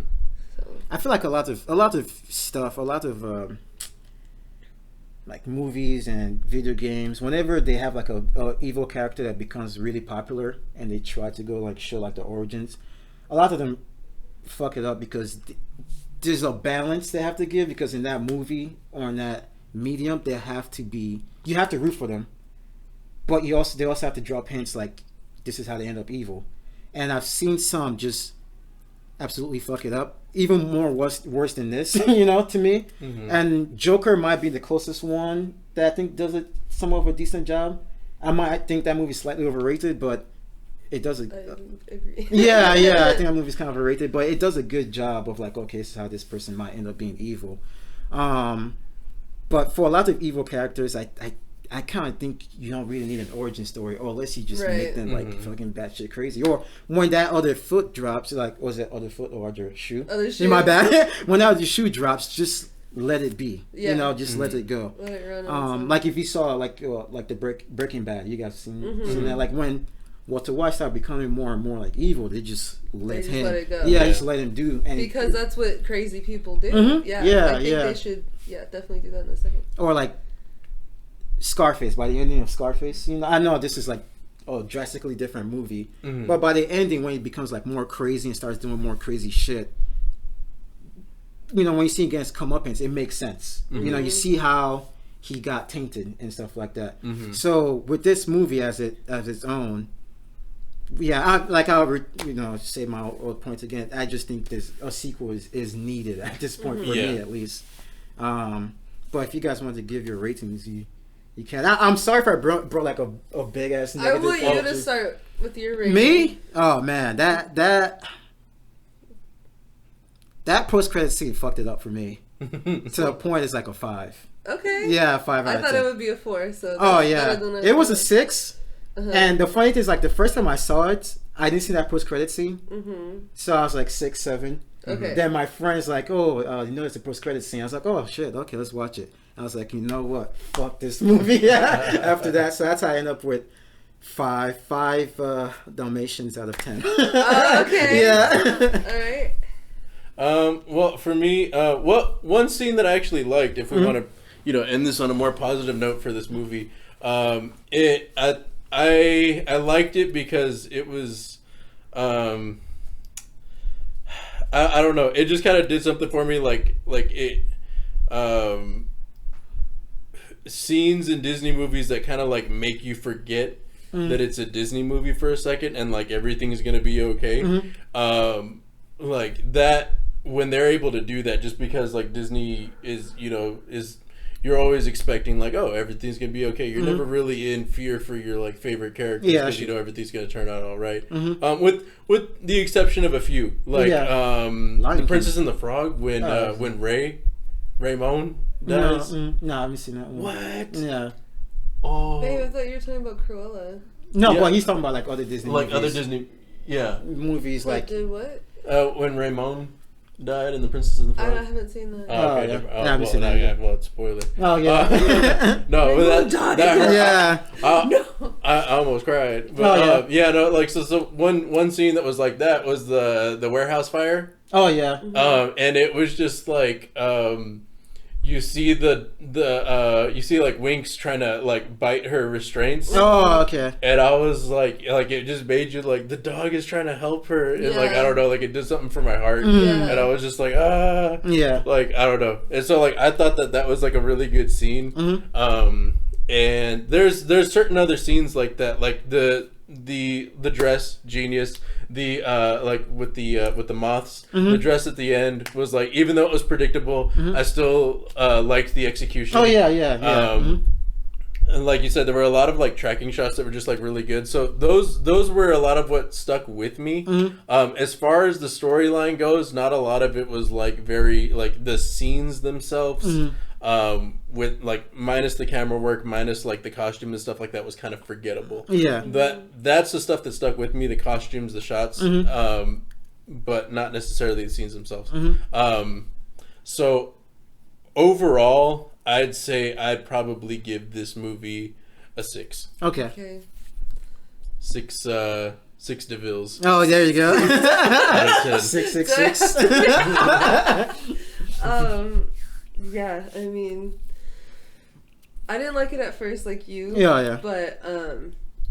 So I feel like a lot of stuff, a lot of like movies and video games, whenever they have like a evil character that becomes really popular and they try to go like show like the origins, a lot of them fuck it up because there's a balance they have to give, because in that movie or in that medium you have to root for them, but they also have to drop hints like this is how they end up evil. And I've seen some just absolutely fuck it up, even more worse than this, you know, to me. And Joker might be the closest one that I think does it somewhat of a decent job. I might think that movie's slightly overrated, but it does I agree. yeah, I think that movie's kind of overrated, but it does a good job of like, okay, this is how this person might end up being evil. But for a lot of evil characters, I kind of think you don't really need an origin story, or unless you just make them like fucking batshit crazy. Or when that other foot drops, like, was that other foot or other shoe? Other shoe. My bad. When that other shoe drops, just let it be. Yeah. You know, just let it go. Let it run on like if you saw like the Breaking Bad, you guys seen that? Like when Walter White started becoming more and more like evil, they just let him. Let it go. Yeah, just let him do. And because that's what crazy people do. Yeah, I think they should. Yeah, definitely do that in a second. Or like Scarface. By the ending of Scarface, you know, I know this is like a drastically different movie, but by the ending, when he becomes like more crazy and starts doing more crazy shit, you know, when you see against comeuppance, it makes sense. You know, you see how he got tainted and stuff like that. So with this movie as its own, yeah, I'll say my old points again. I just think this a sequel is needed at this point for me at least. But if you guys want to give your ratings, you can. I'm sorry if I brought like a big ass negative. I want you to start with your rating. Me? Oh man, that post credit scene fucked it up for me. To the point it's like a 5. Okay. Yeah, 5 out of 10. I thought it would be a 4. So it was a 6. And the funny thing is, like, the first time I saw it, I didn't see that post credit scene. So I was like 6, 7. Okay. Then my friend's like, "Oh, you know, it's a post credit scene." I was like, "Oh shit, okay, let's watch it." I was like, "You know what? Fuck this movie." After that, so that's how I end up with 5 Dalmatians out of 10. Okay. Yeah. All right. Well, for me, one scene that I actually liked, if we want to, end this on a more positive note for this movie, I liked it because it was, I don't know, it just kind of did something for me, like it, scenes in Disney movies that kind of like make you forget that it's a Disney movie for a second and like everything's gonna be okay. Like that, when they're able to do that, just because like Disney is you're always expecting like, oh, everything's gonna be okay. You're never really in fear for your like favorite characters because you know everything's gonna turn out all right. With the exception of a few, like the Princess and the Frog, when Raymond dies. No, I haven't seen that one. What? Yeah. Oh. Babe, I thought you were talking about Cruella. No, but he's talking about like other Disney movies. Other Disney, movies What, like. did what? When Raymond died in The Princess and the Frog. I haven't seen that. Oh, okay. I haven't seen that. Well, it's spoiler. Oh yeah. No, Raymond that died. Yeah. I almost cried. But, so one scene that was like that was the warehouse fire. Oh yeah. And it was just like you see you see like Winx trying to like bite her restraints. Oh, okay. And I was like it just made you like, the dog is trying to help her, and like I don't know, like it did something for my heart. And I was just like, like I don't know. And so like I thought that was like a really good scene. And there's certain other scenes like that, like the dress, genius. The like with the moths, the dress at the end was like, even though it was predictable, I still liked the execution. Oh yeah. And like you said, there were a lot of like tracking shots that were just like really good. So those were a lot of what stuck with me. As far as the storyline goes, not a lot of it was like very like the scenes themselves. With like minus the camera work, minus like the costume and stuff like that, was kind of forgettable. Yeah, that's the stuff that stuck with me: the costumes, the shots, but not necessarily the scenes themselves. So overall, I'd say I'd probably give this movie a 6. Okay. 6 DeVilles. Oh, there you go. Out of 10. 666. Yeah, I mean, I didn't like it at first like you. Yeah. But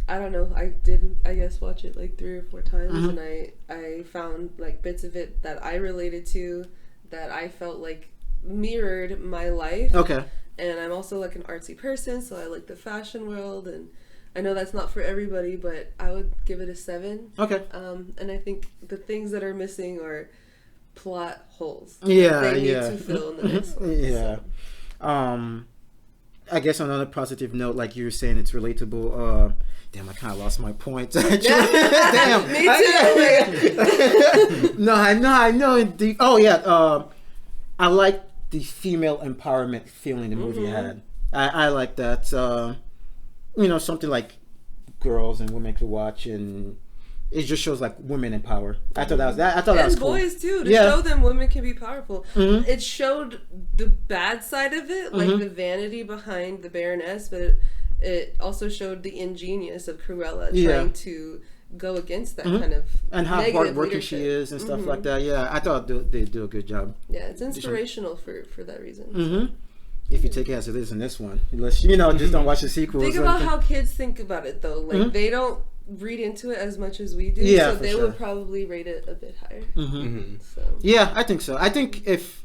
I don't know. I did, I guess, watch it like 3 or 4 times, and I found like bits of it that I related to, that I felt like mirrored my life. Okay. And I'm also like an artsy person, so I like the fashion world, and I know that's not for everybody, but I would give it a 7. Okay. And I think the things that are missing are plot holes. They need to fill in the next one. So. I guess on another positive note, like you were saying, it's relatable. Damn, I kind of lost my point. Damn, Me too. No, I know. Oh yeah, I like the female empowerment feeling the movie had. I like that. Something like girls and women could watch, and it just shows like women in power. I thought that was that. I thought that was cool. And boys too, to show them women can be powerful. It showed the bad side of it, like the vanity behind the Baroness, but it also showed the ingenious of Cruella trying to go against that kind of and how negative hardworking leadership. she is and stuff like that. Yeah, I thought they do a good job. Yeah, it's inspirational for that reason. If you take it as it is in this one, unless just don't watch the sequels. Think about how kids think about it though. Like they don't read into it as much as we do. Yeah, so they sure. would probably rate it a bit higher. So. Yeah, I think so. I think if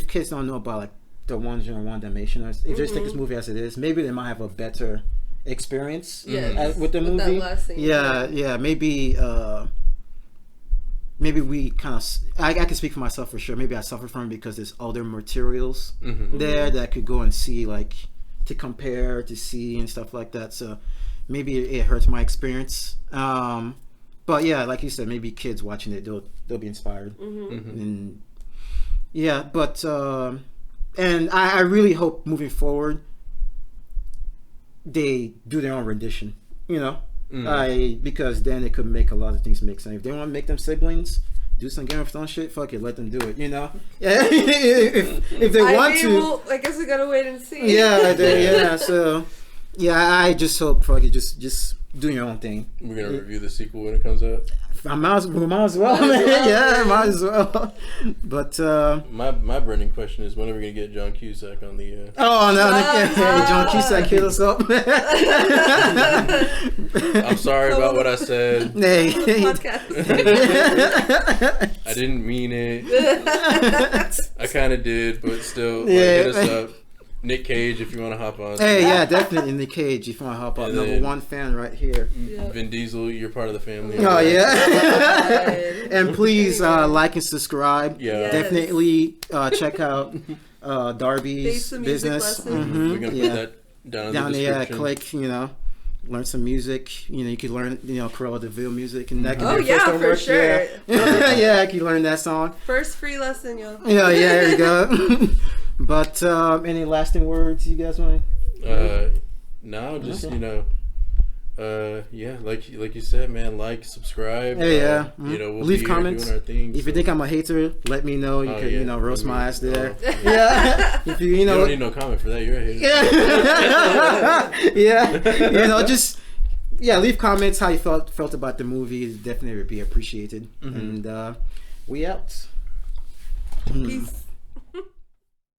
kids don't know about like the 101 Dalmatians, if they just take this movie as it is, maybe they might have a better experience with the movie. That last scene, yeah. Maybe we kind of. I can speak for myself for sure. Maybe I suffer from it because there's other materials there that I could go and see, like to compare, to see, and stuff like that. So maybe it hurts my experience. But yeah, like you said, maybe kids watching it, they'll be inspired. And yeah, but and I really hope moving forward they do their own rendition. Because then it could make a lot of things make sense. If they want to make them siblings, do some Game of Thrones shit, fuck it, let them do it. If they want to. Well, I guess we gotta wait and see. Yeah. So, I just hope fuck it, just do your own thing. We're gonna review the sequel when it comes out. We might as well, man. Yeah, might as well. But my burning question is, when are we gonna get John Cusack on the? Oh no! John Cusack hit us up. I'm sorry about what I said. Hey. Podcast. I didn't mean it. I kind of did, but still, hit us up. Nick Cage, if you want to hop on. Hey, yeah, definitely Nick Cage, if you want to hop on. Number one fan right here. Vin Diesel, you're part of the family. Oh, yeah. And please like and subscribe. Yeah. Definitely check out Darby's business. We're going to put that down in the description. Click, learn some music. You could learn, Cruella de Vil music. And that can be your first for sure. Yeah, I can learn that song. First free lesson, y'all. Yeah, there you go. But any lasting words you guys want? No, just like you said, man, like, subscribe. Hey, we'll leave be comments. Doing our thing, if you think I'm a hater, let me know. You can roast my ass there. If you don't need no comment for that. You're a hater. Leave comments how you felt about the movie. It definitely would be appreciated. And we out. Peace.